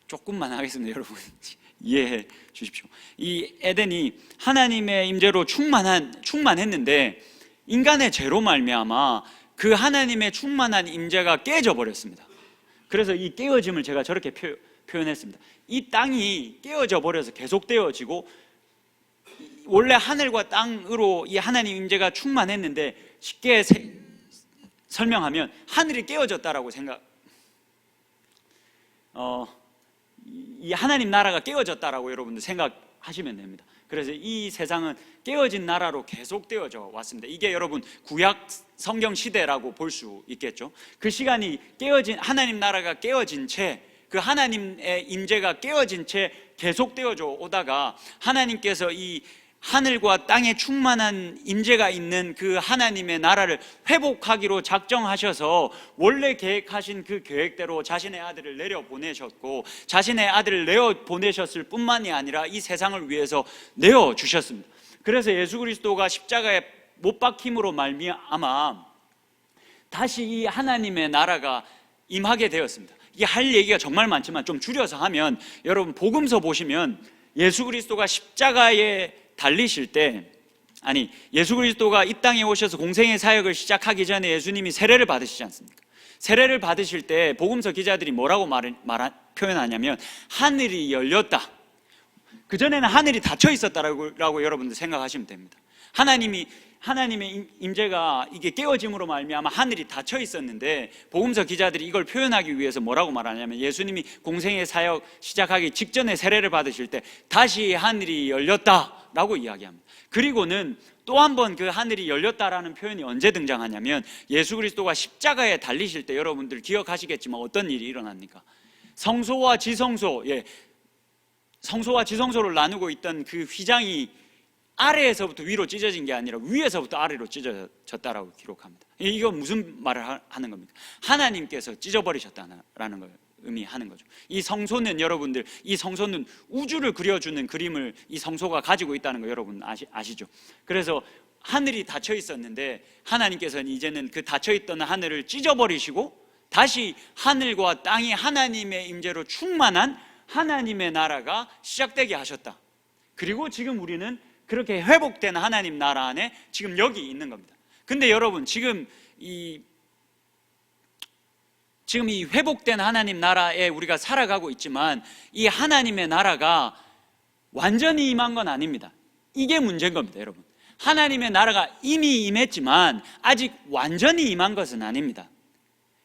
조금만 하겠습니다. 여러분 이해해 주십시오. 이 에덴이 하나님의 임재로 충만했는데 인간의 죄로 말미암아 그 하나님의 충만한 임재가 깨져 버렸습니다. 그래서 이 깨어짐을 제가 저렇게 표현했습니다. 이 땅이 깨어져 버려서 계속되어지고, 원래 하늘과 땅으로 이 하나님 임재가 충만했는데 쉽게 설명하면 하늘이 깨어졌다라고 이 하나님 나라가 깨어졌다라고 여러분들 생각하시면 됩니다. 그래서 이 세상은 깨어진 나라로 계속되어져 왔습니다. 이게 여러분 구약 성경 시대라고 볼 수 있겠죠. 그 시간이 하나님 나라가 깨어진 채, 그 하나님의 임재가 깨어진 채 계속되어져 오다가 하나님께서 이 하늘과 땅에 충만한 임재가 있는 그 하나님의 나라를 회복하기로 작정하셔서 원래 계획하신 그 계획대로 자신의 아들을 내려보내셨고, 자신의 아들을 내어보내셨을 뿐만이 아니라 이 세상을 위해서 내어주셨습니다. 그래서 예수 그리스도가 십자가에 못 박힘으로 말미암아 다시 이 하나님의 나라가 임하게 되었습니다. 이게 할 얘기가 정말 많지만 좀 줄여서 하면, 여러분 복음서 보시면 예수 그리스도가 십자가에 달리실 때, 예수 그리스도가 이 땅에 오셔서 공생의 사역을 시작하기 전에 예수님이 세례를 받으시지 않습니까? 세례를 받으실 때 복음서 기자들이 뭐라고 표현하냐면 하늘이 열렸다. 그전에는 하늘이 닫혀 있었다라고 여러분들 생각하시면 됩니다. 하나님의 임재가 이게 깨어짐으로 말미암아 하늘이 닫혀 있었는데, 복음서 기자들이 이걸 표현하기 위해서 뭐라고 말하냐면 예수님이 공생의 사역 시작하기 직전에 세례를 받으실 때 다시 하늘이 열렸다라고 이야기합니다. 그리고는 또 한 번 그 하늘이 열렸다라는 표현이 언제 등장하냐면 예수 그리스도가 십자가에 달리실 때, 여러분들 기억하시겠지만 어떤 일이 일어납니까? 성소와 지성소, 성소와 지성소를 나누고 있던 그 휘장이 아래에서부터 위로 찢어진 게 아니라 위에서부터 아래로 찢어졌다라고 기록합니다. 이거 무슨 말을 하는 겁니까? 하나님께서 찢어버리셨다라는 걸 의미하는 거죠. 이 성소는 여러분들, 이 성소는 우주를 그려주는 그림을 이 성소가 가지고 있다는 거 여러분 아시죠? 그래서 하늘이 닫혀 있었는데 하나님께서는 이제는 그 닫혀 있던 하늘을 찢어버리시고 다시 하늘과 땅이 하나님의 임재로 충만한 하나님의 나라가 시작되게 하셨다. 그리고 지금 우리는 그렇게 회복된 하나님 나라 안에 지금 여기 있는 겁니다. 근데 여러분, 지금 이 회복된 하나님 나라에 우리가 살아가고 있지만 이 하나님의 나라가 완전히 임한 건 아닙니다. 이게 문제인 겁니다, 여러분. 하나님의 나라가 이미 임했지만 아직 완전히 임한 것은 아닙니다.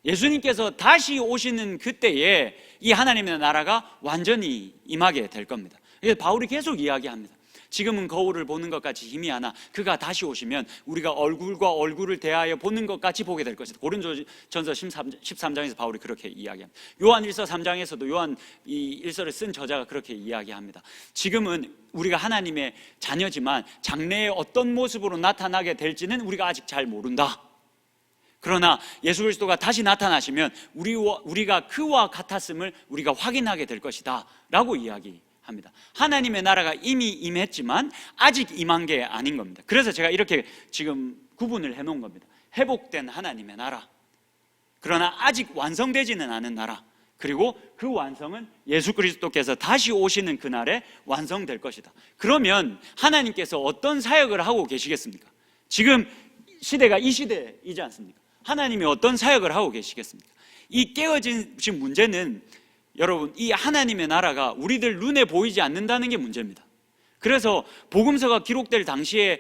예수님께서 다시 오시는 그때에 이 하나님의 나라가 완전히 임하게 될 겁니다. 그래서 바울이 계속 이야기합니다. 지금은 거울을 보는 것 같이 희미하나 그가 다시 오시면 우리가 얼굴과 얼굴을 대하여 보는 것 같이 보게 될 것이다. 고린도전서 13장에서 바울이 그렇게 이야기합니다. 요한 1서 3장에서도 요한 이 1서를 쓴 저자가 그렇게 이야기합니다. 지금은 우리가 하나님의 자녀지만 장래에 어떤 모습으로 나타나게 될지는 우리가 아직 잘 모른다. 그러나 예수 그리스도가 다시 나타나시면 우리가 그와 같았음을 우리가 확인하게 될 것이다 라고 이야기합니다. 하나님의 나라가 이미 임했지만 아직 임한 게 아닌 겁니다. 그래서 제가 이렇게 지금 구분을 해놓은 겁니다. 회복된 하나님의 나라, 그러나 아직 완성되지는 않은 나라, 그리고 그 완성은 예수 그리스도께서 다시 오시는 그날에 완성될 것이다. 그러면 하나님께서 어떤 사역을 하고 계시겠습니까? 지금 시대가 이 시대이지 않습니까? 하나님이 어떤 사역을 하고 계시겠습니까? 이 깨어진 지금 문제는 여러분, 이 하나님의 나라가 우리들 눈에 보이지 않는다는 게 문제입니다. 그래서 복음서가 기록될 당시에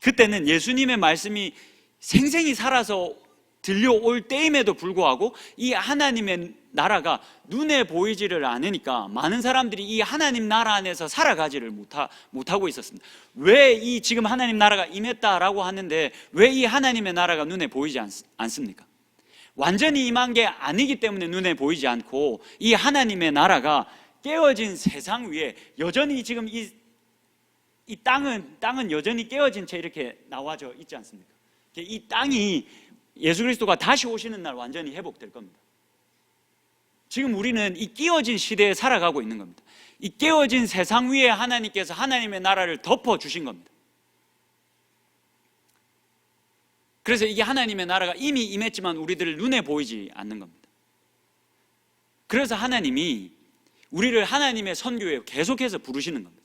그때는 예수님의 말씀이 생생히 살아서 들려올 때임에도 불구하고 이 하나님의 나라가 눈에 보이지를 않으니까 많은 사람들이 이 하나님 나라 안에서 살아가지를 못하고 있었습니다. 왜 이 지금 하나님 나라가 임했다라고 하는데 왜 이 하나님의 나라가 눈에 보이지 않습니까? 완전히 임한 게 아니기 때문에 눈에 보이지 않고 이 하나님의 나라가 깨어진 세상 위에 여전히 지금 이 땅은 여전히 깨어진 채 이렇게 나와져 있지 않습니까? 이 땅이 예수 그리스도가 다시 오시는 날 완전히 회복될 겁니다. 지금 우리는 이 깨어진 시대에 살아가고 있는 겁니다. 이 깨어진 세상 위에 하나님께서 하나님의 나라를 덮어주신 겁니다. 그래서 이게 하나님의 나라가 이미 임했지만 우리들 눈에 보이지 않는 겁니다. 그래서 하나님이 우리를 하나님의 선교에 계속해서 부르시는 겁니다.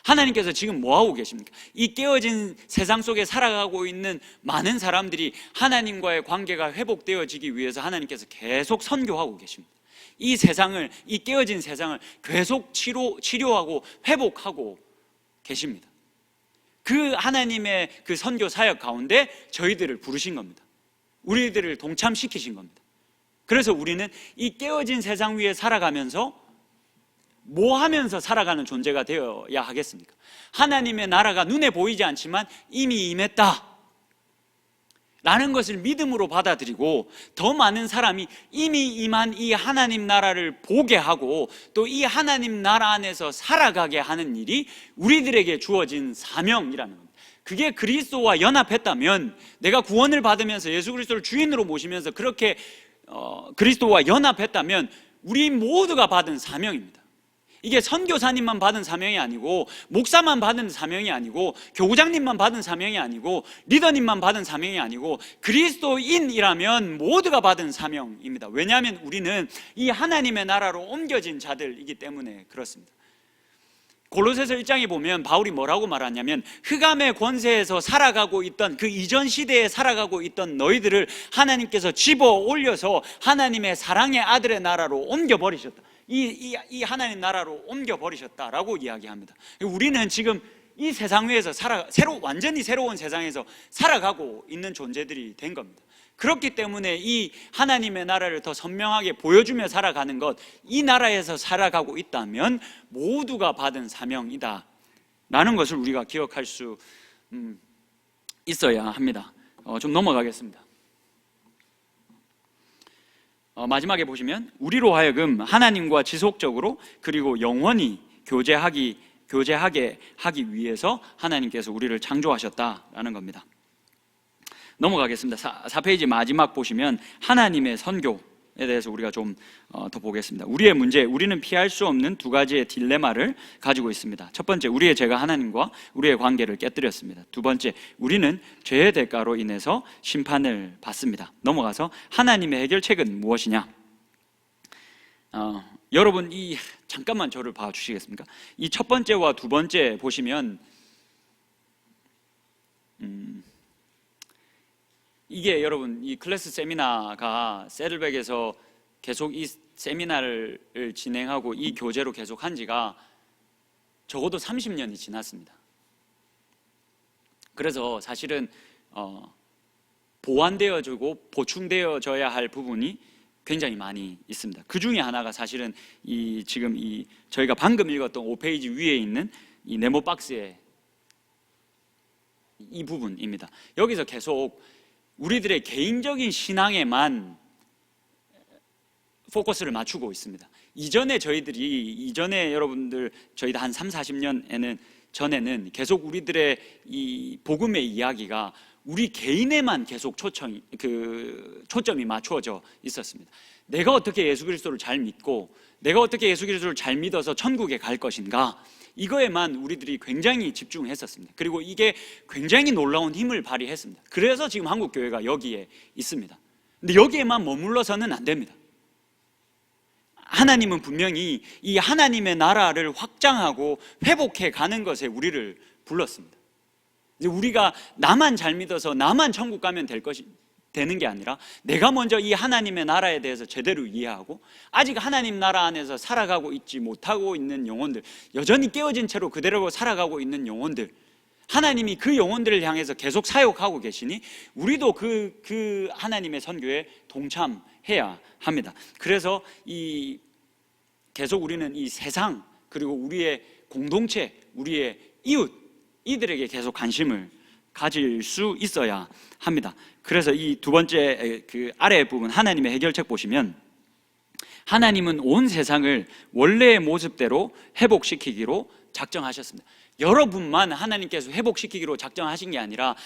하나님께서 지금 뭐하고 계십니까? 이 깨어진 세상 속에 살아가고 있는 많은 사람들이 하나님과의 관계가 회복되어지기 위해서 하나님께서 계속 선교하고 계십니다. 이 세상을, 이 깨어진 세상을 계속 치료하고 회복하고 계십니다. 그 하나님의 그 선교 사역 가운데 저희들을 부르신 겁니다. 우리들을 동참시키신 겁니다. 그래서 우리는 이 깨어진 세상 위에 살아가면서 뭐 하면서 살아가는 존재가 되어야 하겠습니까? 하나님의 나라가 눈에 보이지 않지만 이미 임했다 라는 것을 믿음으로 받아들이고 더 많은 사람이 이미 임한 이 하나님 나라를 보게 하고 또 이 하나님 나라 안에서 살아가게 하는 일이 우리들에게 주어진 사명이라는 겁니다. 그게 그리스도와 연합했다면, 내가 구원을 받으면서 예수 그리스도를 주인으로 모시면서 그렇게 그리스도와 연합했다면 우리 모두가 받은 사명입니다. 이게 선교사님만 받은 사명이 아니고, 목사만 받은 사명이 아니고, 교구장님만 받은 사명이 아니고, 리더님만 받은 사명이 아니고, 그리스도인이라면 모두가 받은 사명입니다. 왜냐하면 우리는 이 하나님의 나라로 옮겨진 자들이기 때문에 그렇습니다. 골로새서 1장에 보면 바울이 뭐라고 말하냐면, 흑암의 권세에서 살아가고 있던 그 이전 시대에 살아가고 있던 너희들을 하나님께서 집어 올려서 하나님의 사랑의 아들의 나라로 옮겨버리셨다. 이 하나님 나라로 옮겨버리셨다라고 이야기합니다. 우리는 지금 이 세상 위에서 완전히 새로운 세상에서 살아가고 있는 존재들이 된 겁니다. 그렇기 때문에 이 하나님의 나라를 더 선명하게 보여주며 살아가는 것, 이 나라에서 살아가고 있다면 모두가 받은 사명이다 라는 것을 우리가 기억할 수 있어야 합니다. 좀 넘어가겠습니다. 마지막에 보시면 우리로 하여금 하나님과 지속적으로 그리고 영원히 교제하게 하기 위해서 하나님께서 우리를 창조하셨다라는 겁니다. 넘어가겠습니다. 4페이지 마지막 보시면 하나님의 선교에 대해서 우리가 좀 더 보겠습니다. 우리의 문제, 우리는 피할 수 없는 두 가지의 딜레마를 가지고 있습니다. 첫 번째, 우리의 죄가 하나님과 우리의 관계를 깨뜨렸습니다. 두 번째, 우리는 죄의 대가로 인해서 심판을 받습니다. 넘어가서 하나님의 해결책은 무엇이냐? 여러분, 잠깐만 저를 봐주시겠습니까? 이 첫 번째와 두 번째 보시면 이게 여러분, 이 클래스 세미나가 세들백에서 계속 이 세미나를 진행하고 이 교재로 계속 한 지가 적어도 30년이 지났습니다. 그래서 사실은 보완되어지고 보충되어져야 할 부분이 굉장히 많이 있습니다. 그 중에 하나가 사실은 지금 저희가 방금 읽었던 5페이지 위에 있는 이 네모 박스의 이 부분입니다. 여기서 계속 우리들의 개인적인 신앙에만 포커스를 맞추고 있습니다. 이전에 여러분들 저희도 한 30-40년 전에는 계속 우리들의 이 복음의 이야기가 우리 개인에만 계속 초점이 맞추어져 있었습니다. 내가 어떻게 예수 그리스도를 잘 믿고 내가 어떻게 예수 그리스도를 잘 믿어서 천국에 갈 것인가, 이거에만 우리들이 굉장히 집중했었습니다. 그리고 이게 굉장히 놀라운 힘을 발휘했습니다. 그래서 지금 한국교회가 여기에 있습니다. 근데 여기에만 머물러서는 안 됩니다. 하나님은 분명히 이 하나님의 나라를 확장하고 회복해 가는 것에 우리를 불렀습니다. 우리가 나만 잘 믿어서 나만 천국 가면 되는 게 아니라 내가 먼저 이 하나님의 나라에 대해서 제대로 이해하고 아직 하나님 나라 안에서 살아가고 있지 못하고 있는 영혼들, 여전히 깨어진 채로 그대로 살아가고 있는 영혼들, 하나님이 그 영혼들을 향해서 계속 사역하고 계시니 우리도 그 하나님의 선교에 동참해야 합니다. 그래서 계속 우리는 이 세상, 그리고 우리의 공동체, 우리의 이웃, 이들에게 계속 관심을 가질 수 있어야 합니다. 그래서 이 두 번째 아래 부분 하나님의 해결책 보시면, 하나님은 온 세상을 원래의 모습대로 회복시키기로 작정하셨습니다. 여러분만 하나님께서 회복시키기로 작정하신 게 아니라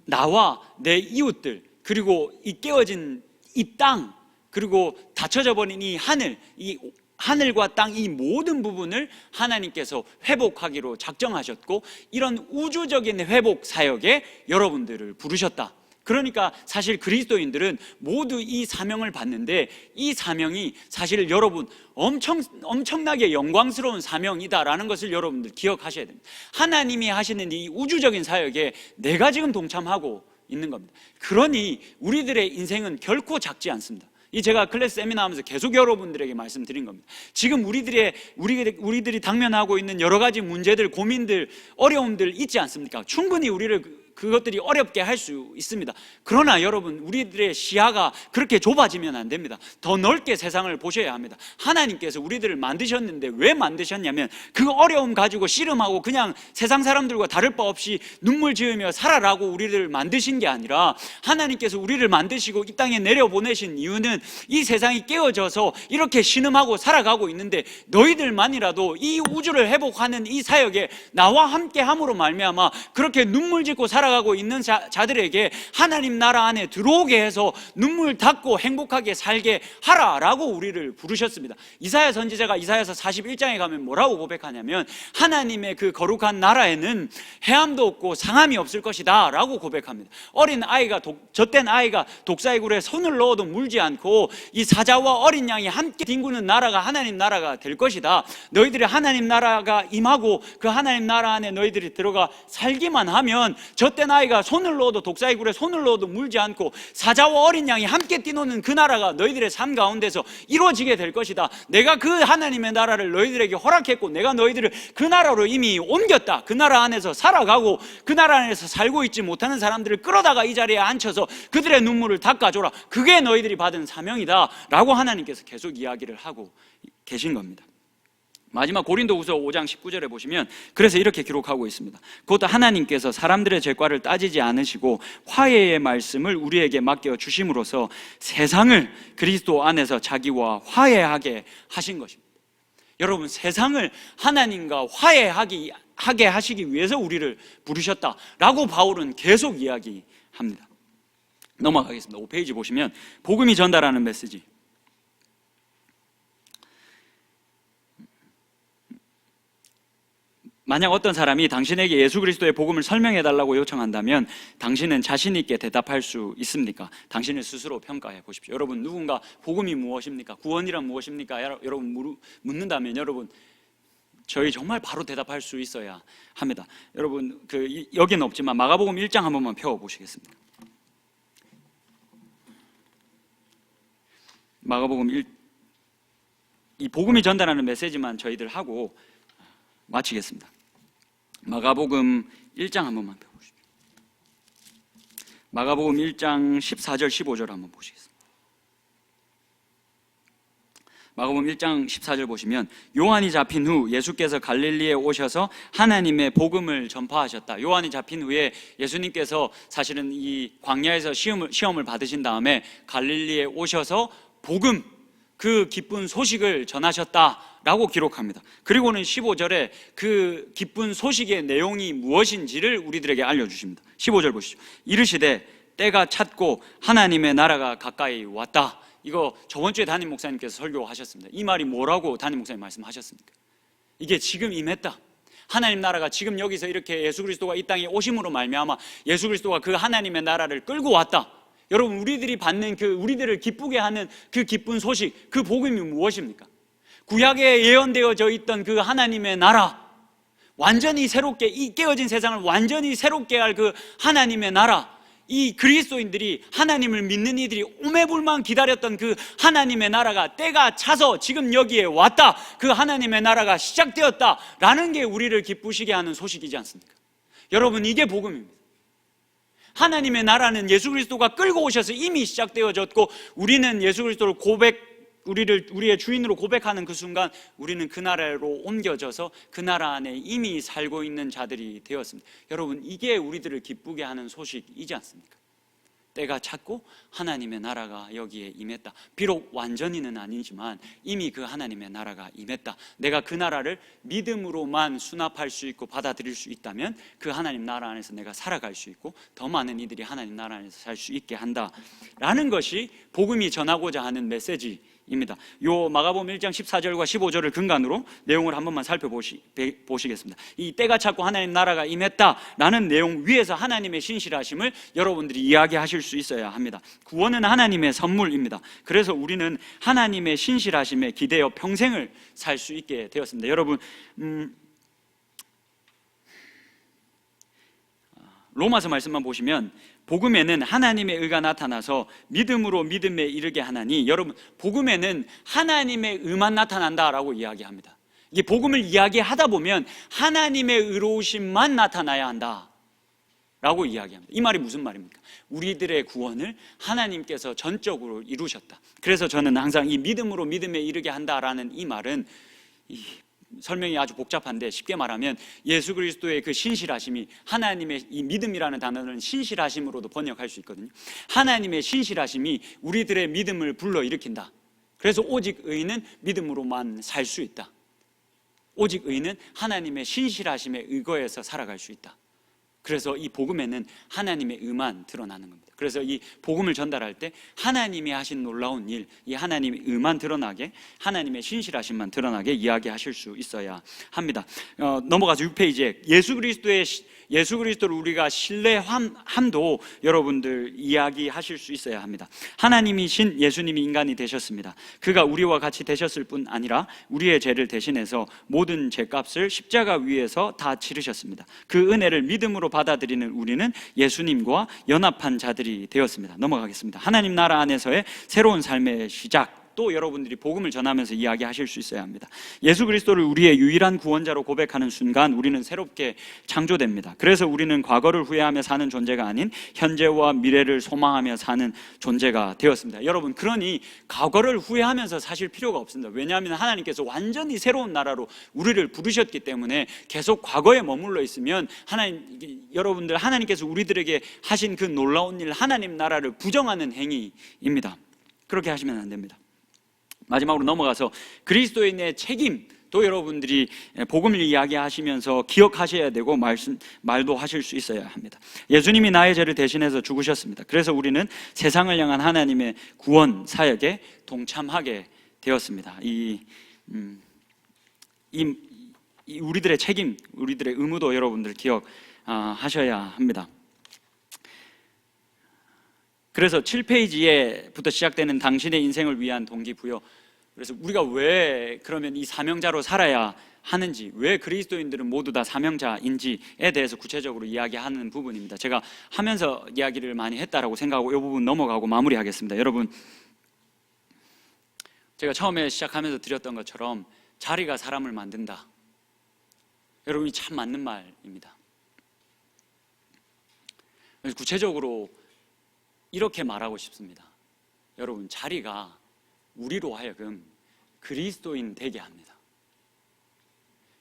나와 내 이웃들, 그리고 이 깨어진 이 땅, 그리고 닫혀져 버린 이 하늘과 땅, 이 모든 부분을 하나님께서 회복하기로 작정하셨고, 이런 우주적인 회복 사역에 여러분들을 부르셨다. 그러니까 사실 그리스도인들은 모두 이 사명을 받는데, 이 사명이 사실 여러분 엄청나게 영광스러운 사명이다라는 것을 여러분들 기억하셔야 됩니다. 하나님이 하시는 이 우주적인 사역에 내가 지금 동참하고 있는 겁니다. 그러니 우리들의 인생은 결코 작지 않습니다. 제가 클래스 세미나 하면서 계속 여러분들에게 말씀드린 겁니다. 지금 우리들이 당면하고 있는 여러 가지 문제들, 고민들, 어려움들 있지 않습니까? 충분히 그것들이 어렵게 할 수 있습니다. 그러나 여러분, 우리들의 시야가 그렇게 좁아지면 안 됩니다. 더 넓게 세상을 보셔야 합니다. 하나님께서 우리들을 만드셨는데 왜 만드셨냐면 그 어려움 가지고 씨름하고 그냥 세상 사람들과 다를 바 없이 눈물 지으며 살아라고 우리를 만드신 게 아니라, 하나님께서 우리를 만드시고 이 땅에 내려보내신 이유는 이 세상이 깨어져서 이렇게 신음하고 살아가고 있는데 너희들만이라도 이 우주를 회복하는 이 사역에 나와 함께 함으로 말미암아 그렇게 눈물 짓고 살아가고 있는 자들에게 하나님 나라 안에 들어오게 해서 눈물 닦고 행복하게 살게 하라라고 우리를 부르셨습니다. 이사야 선지자가 이사야서 41장에 가면 뭐라고 고백하냐면, 하나님의 그 거룩한 나라에는 해함도 없고 상함이 없을 것이다 라고 고백합니다. 젖된 아이가 독사의 굴에 손을 넣어도 물지 않고 이 사자와 어린 양이 함께 뒹구는 나라가 하나님 나라가 될 것이다. 너희들이 하나님 나라가 임하고 그 하나님 나라 안에 너희들이 들어가 살기만 하면 젖된 아이가 손을 넣어도 독사의 굴에 손을 넣어도 물지 않고 사자와 어린 양이 함께 뛰노는 그 나라가 너희들의 삶 가운데서 이루어지게 될 것이다. 내가 그 하나님의 나라를 너희들에게 허락했고 내가 너희들을 그 나라로 이미 옮겼다. 그 나라 안에서 살아가고 그 나라 안에서 살고 있지 못하는 사람들을 끌어다가 이 자리에 앉혀서 그들의 눈물을 닦아줘라. 그게 너희들이 받은 사명이다 라고 하나님께서 계속 이야기를 하고 계신 겁니다. 마지막 고린도후서 5장 19절에 보시면 그래서 이렇게 기록하고 있습니다. 곧 하나님께서 사람들의 죄과를 따지지 않으시고 화해의 말씀을 우리에게 맡겨 주심으로써 세상을 그리스도 안에서 자기와 화해하게 하신 것입니다. 여러분, 세상을 하나님과 화해하게 하시기 위해서 우리를 부르셨다라고 바울은 계속 이야기합니다. 넘어가겠습니다. 5페이지 보시면 복음이 전달하는 메시지. 만약 어떤 사람이 당신에게 예수 그리스도의 복음을 설명해 달라고 요청한다면 당신은 자신 있게 대답할 수 있습니까? 당신을 스스로 평가해 보십시오. 여러분, 누군가 복음이 무엇입니까? 구원이란 무엇입니까? 여러분 묻는다면 여러분, 저희 정말 바로 대답할 수 있어야 합니다. 여러분, 여기는 없지만 마가복음 1장 한 번만 펴 보시겠습니다. 마가복음 1, 이 복음이 전달하는 메시지만 저희들 하고 마치겠습니다. 마가복음 1장 한 번만 펴보십시오. 마가복음 1장 14절 15절 한번 보시겠습니다. 마가복음 1장 14절 보시면 요한이 잡힌 후 예수께서 갈릴리에 오셔서 하나님의 복음을 전파하셨다. 요한이 잡힌 후에 예수님께서 사실은 이 광야에서 시험을 받으신 다음에 갈릴리에 오셔서 복음, 그 기쁜 소식을 전하셨다라고 기록합니다. 그리고는 15절에 그 기쁜 소식의 내용이 무엇인지를 우리들에게 알려주십니다. 15절 보시죠. 이르시되 때가 찼고 하나님의 나라가 가까이 왔다. 이거 저번 주에 담임 목사님께서 설교하셨습니다. 이 말이 뭐라고 담임 목사님 말씀하셨습니까? 이게 지금 임했다. 하나님 나라가 지금 여기서 이렇게 예수 그리스도가 이 땅에 오심으로 말미암아 예수 그리스도가 그 하나님의 나라를 끌고 왔다. 여러분, 우리들이 받는 우리들을 기쁘게 하는 그 기쁜 소식, 그 복음이 무엇입니까? 구약에 예언되어져 있던 그 하나님의 나라, 완전히 새롭게, 이 깨어진 세상을 완전히 새롭게 할 그 하나님의 나라, 이 그리스도인들이, 하나님을 믿는 이들이 오매불만 기다렸던 그 하나님의 나라가 때가 차서 지금 여기에 왔다. 그 하나님의 나라가 시작되었다라는 게 우리를 기쁘시게 하는 소식이지 않습니까? 여러분, 이게 복음입니다. 하나님의 나라는 예수 그리스도가 끌고 오셔서 이미 시작되어졌고, 우리는 예수 그리스도를 우리의 주인으로 고백하는 그 순간 우리는 그 나라로 옮겨져서 그 나라 안에 이미 살고 있는 자들이 되었습니다. 여러분, 이게 우리들을 기쁘게 하는 소식이지 않습니까? 때가 찼고 하나님의 나라가 여기에 임했다. 비록 완전히는 아니지만 이미 그 하나님의 나라가 임했다. 내가 그 나라를 믿음으로만 수납할 수 있고 받아들일 수 있다면 그 하나님 나라 안에서 내가 살아갈 수 있고 더 많은 이들이 하나님 나라 안에서 살 수 있게 한다라는 것이 복음이 전하고자 하는 메시지입니다. 요 마가복음 1장 14절과 15절을 근간으로 내용을 한 번만 살펴보시겠습니다. 이 때가 찼고 하나님 나라가 임했다라는 내용 위에서 하나님의 신실하심을 여러분들이 이야기하실 수 있어야 합니다. 구원은 하나님의 선물입니다. 그래서 우리는 하나님의 신실하심에 기대어 평생을 살 수 있게 되었습니다. 여러분, 로마서 말씀만 보시면 복음에는 하나님의 의가 나타나서 믿음으로 믿음에 이르게 하나니, 여러분, 복음에는 하나님의 의만 나타난다라고 이야기합니다. 이게 복음을 이야기하다 보면 하나님의 의로우심만 나타나야 한다라고 이야기합니다. 이 말이 무슨 말입니까? 우리들의 구원을 하나님께서 전적으로 이루셨다. 그래서 저는 항상 이 믿음으로 믿음에 이르게 한다라는 이 말은, 설명이 아주 복잡한데 쉽게 말하면 예수 그리스도의 그 신실하심이, 하나님의 이 믿음이라는 단어는 신실하심으로도 번역할 수 있거든요. 하나님의 신실하심이 우리들의 믿음을 불러일으킨다. 그래서 오직 의인은 믿음으로만 살 수 있다. 오직 의인은 하나님의 신실하심에 의거해서 살아갈 수 있다. 그래서 이 복음에는 하나님의 의만 드러나는 겁니다. 그래서 이 복음을 전달할 때 하나님이 하신 놀라운 일, 이 하나님의 의만 드러나게, 하나님의 신실하심만 드러나게 이야기하실 수 있어야 합니다. 넘어가서 6페이지에 예수 그리스도를 우리가 신뢰함도 여러분들 이야기하실 수 있어야 합니다. 하나님이신 예수님이 인간이 되셨습니다. 그가 우리와 같이 되셨을 뿐 아니라 우리의 죄를 대신해서 모든 죄값을 십자가 위에서 다 치르셨습니다. 그 은혜를 믿음으로 받아들이는 우리는 예수님과 연합한 자들이 되었습니다. 넘어가겠습니다. 하나님 나라 안에서의 새로운 삶의 시작, 또 여러분들이 복음을 전하면서 이야기하실 수 있어야 합니다. 예수 그리스도를 우리의 유일한 구원자로 고백하는 순간 우리는 새롭게 창조됩니다. 그래서 우리는 과거를 후회하며 사는 존재가 아닌 현재와 미래를 소망하며 사는 존재가 되었습니다. 여러분, 그러니 과거를 후회하면서 사실 필요가 없습니다. 왜냐하면 하나님께서 완전히 새로운 나라로 우리를 부르셨기 때문에 계속 과거에 머물러 있으면 여러분들, 하나님께서 우리들에게 하신 그 놀라운 일, 하나님 나라를 부정하는 행위입니다. 그렇게 하시면 안 됩니다. 마지막으로 넘어가서 그리스도인의 책임도 여러분들이 복음을 이야기하시면서 기억하셔야 되고 말도 하실 수 있어야 합니다. 예수님이 나의 죄를 대신해서 죽으셨습니다. 그래서 우리는 세상을 향한 하나님의 구원 사역에 동참하게 되었습니다. 우리들의 책임, 우리들의 의무도 여러분들 기억하셔야 합니다. 그래서 7페이지에부터 시작되는 당신의 인생을 위한 동기부여. 그래서 우리가 왜 그러면 이 사명자로 살아야 하는지, 왜 그리스도인들은 모두 다 사명자인지에 대해서 구체적으로 이야기하는 부분입니다. 제가 하면서 이야기를 많이 했다라고 생각하고 이 부분 넘어가고 마무리하겠습니다. 여러분, 제가 처음에 시작하면서 드렸던 것처럼 자리가 사람을 만든다. 여러분이 참 맞는 말입니다. 구체적으로 이렇게 말하고 싶습니다. 여러분, 자리가 우리로 하여금 그리스도인 되게 합니다.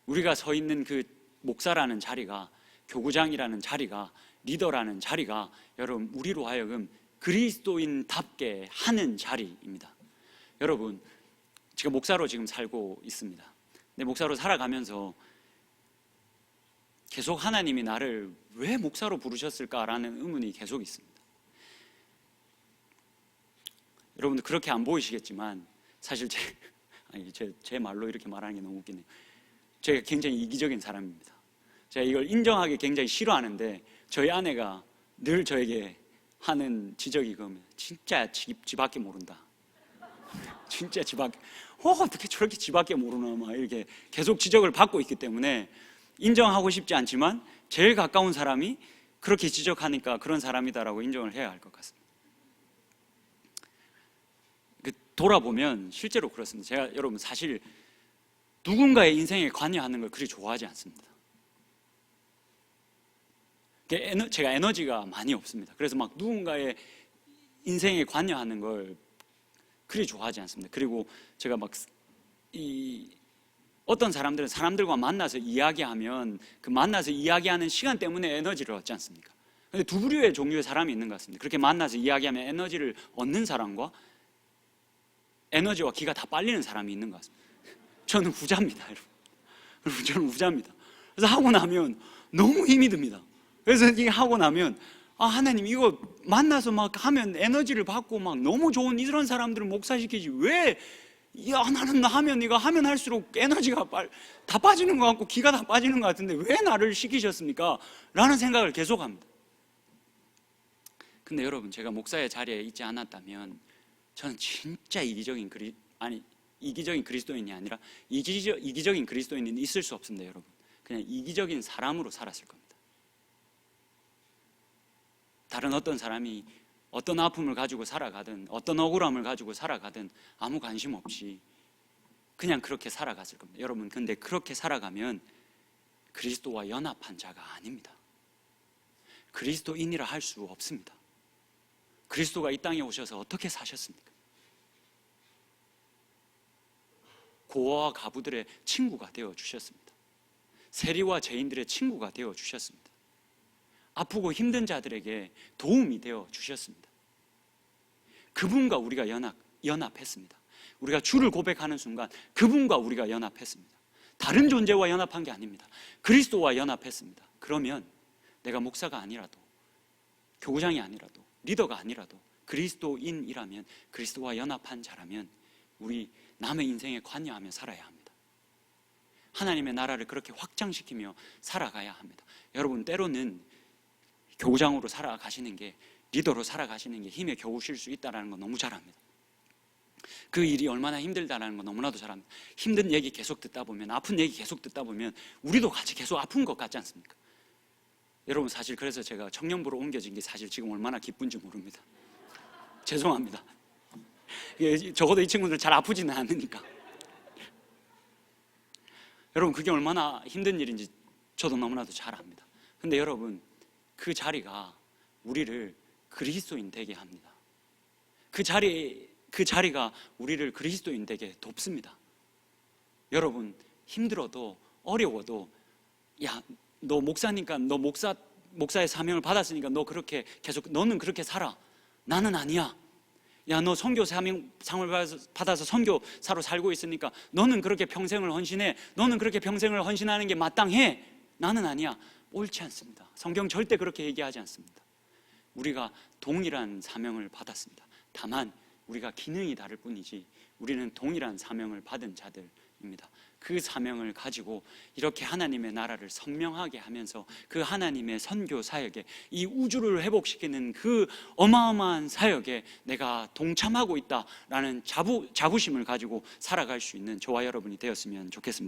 우리가 서 있는 그 목사라는 자리가, 교구장이라는 자리가, 리더라는 자리가 여러분 우리로 하여금 그리스도인답게 하는 자리입니다. 여러분, 제가 목사로 지금 살고 있습니다. 근데 목사로 살아가면서 계속 하나님이 나를 왜 목사로 부르셨을까라는 의문이 계속 있습니다. 여러분들 그렇게 안 보이시겠지만 사실 제 말로 이렇게 말하는 게 너무 웃기네요. 제가 굉장히 이기적인 사람입니다. 제가 이걸 인정하기 굉장히 싫어하는데 저희 아내가 늘 저에게 하는 지적이 그겁니다. 진짜 지 밖에 모른다. 진짜 지 밖에, 어떻게 저렇게 지 밖에 모르나, 막 이렇게 계속 지적을 받고 있기 때문에 인정하고 싶지 않지만 제일 가까운 사람이 그렇게 지적하니까 그런 사람이다라고 인정을 해야 할 것 같습니다. 돌아보면 실제로 그렇습니다. 제가 여러분 사실 누군가의 인생에 관여하는 걸 그리 좋아하지 않습니다. 제가 에너지가 많이 없습니다. 그래서 막 누군가의 인생에 관여하는 걸 그리 좋아하지 않습니다. 그리고 제가 막 어떤 사람들은 사람들과 만나서 이야기하면 그 만나서 이야기하는 시간 때문에 에너지를 얻지 않습니까? 근데 두 부류의 종류의 사람이 있는 것 같습니다. 그렇게 만나서 이야기하면 에너지를 얻는 사람과 에너지와 기가 다 빨리는 사람이 있는 것 같습니다. 저는 후자입니다, 여러분. 저는 후자입니다. 그래서 하고 나면 너무 힘이 듭니다. 그래서 이게 하고 나면 하나님, 이거 만나서 막 하면 에너지를 받고 막 너무 좋은 이런 사람들을 목사시키지 왜 나는 하면 이거 하면 할수록 에너지가 다 빠지는 것 같고 기가 다 빠지는 것 같은데 왜 나를 시키셨습니까? 라는 생각을 계속합니다. 근데 여러분, 제가 목사의 자리에 있지 않았다면 저는 진짜 이기적인 그리스도인이 아니라 이기적인 그리스도인이 있을 수 없습니다. 여러분, 그냥 이기적인 사람으로 살았을 겁니다. 다른 어떤 사람이 어떤 아픔을 가지고 살아가든 어떤 억울함을 가지고 살아가든 아무 관심 없이 그냥 그렇게 살아갔을 겁니다. 여러분, 근데 그렇게 살아가면 그리스도와 연합한 자가 아닙니다. 그리스도인이라 할 수 없습니다. 그리스도가 이 땅에 오셔서 어떻게 사셨습니까? 고아와 가부들의 친구가 되어 주셨습니다. 세리와 죄인들의 친구가 되어 주셨습니다. 아프고 힘든 자들에게 도움이 되어 주셨습니다. 그분과 우리가 연합했습니다. 우리가 주를 고백하는 순간 그분과 우리가 연합했습니다. 다른 존재와 연합한 게 아닙니다. 그리스도와 연합했습니다. 그러면 내가 목사가 아니라도, 교구장이 아니라도, 리더가 아니라도 그리스도인이라면, 그리스도와 연합한 자라면 우리 남의 인생에 관여하며 살아야 합니다. 하나님의 나라를 그렇게 확장시키며 살아가야 합니다. 여러분, 때로는 교구장으로 살아가시는 게, 리더로 살아가시는 게 힘에 겨우실 수 있다는 거 너무 잘 압니다. 그 일이 얼마나 힘들다는 거 너무나도 잘 압니다. 힘든 얘기 계속 듣다 보면, 아픈 얘기 계속 듣다 보면 우리도 같이 계속 아픈 것 같지 않습니까? 여러분, 사실 그래서 제가 청년부로 옮겨진 게 사실 지금 얼마나 기쁜지 모릅니다. 죄송합니다. 적어도 이 친구들 잘 아프지는 않으니까. 여러분, 그게 얼마나 힘든 일인지 저도 너무나도 잘 압니다. 근데 여러분, 그 자리가 우리를 그리스도인 되게 합니다. 그 자리가 우리를 그리스도인 되게 돕습니다. 여러분, 힘들어도 어려워도, 야, 너 목사니까, 너 목사의 사명을 받았으니까 너 그렇게 계속, 너는 그렇게 살아. 나는 아니야. 야, 너 선교 상을 받아서 선교사로 살고 있으니까 너는 그렇게 평생을 헌신해. 너는 그렇게 평생을 헌신하는 게 마땅해. 나는 아니야. 옳지 않습니다. 성경 절대 그렇게 얘기하지 않습니다. 우리가 동일한 사명을 받았습니다. 다만 우리가 기능이 다를 뿐이지 우리는 동일한 사명을 받은 자들입니다. 그 사명을 가지고 이렇게 하나님의 나라를 선명하게 하면서 그 하나님의 선교 사역에, 이 우주를 회복시키는 그 어마어마한 사역에 내가 동참하고 있다라는 자부심을 가지고 살아갈 수 있는 저와 여러분이 되었으면 좋겠습니다.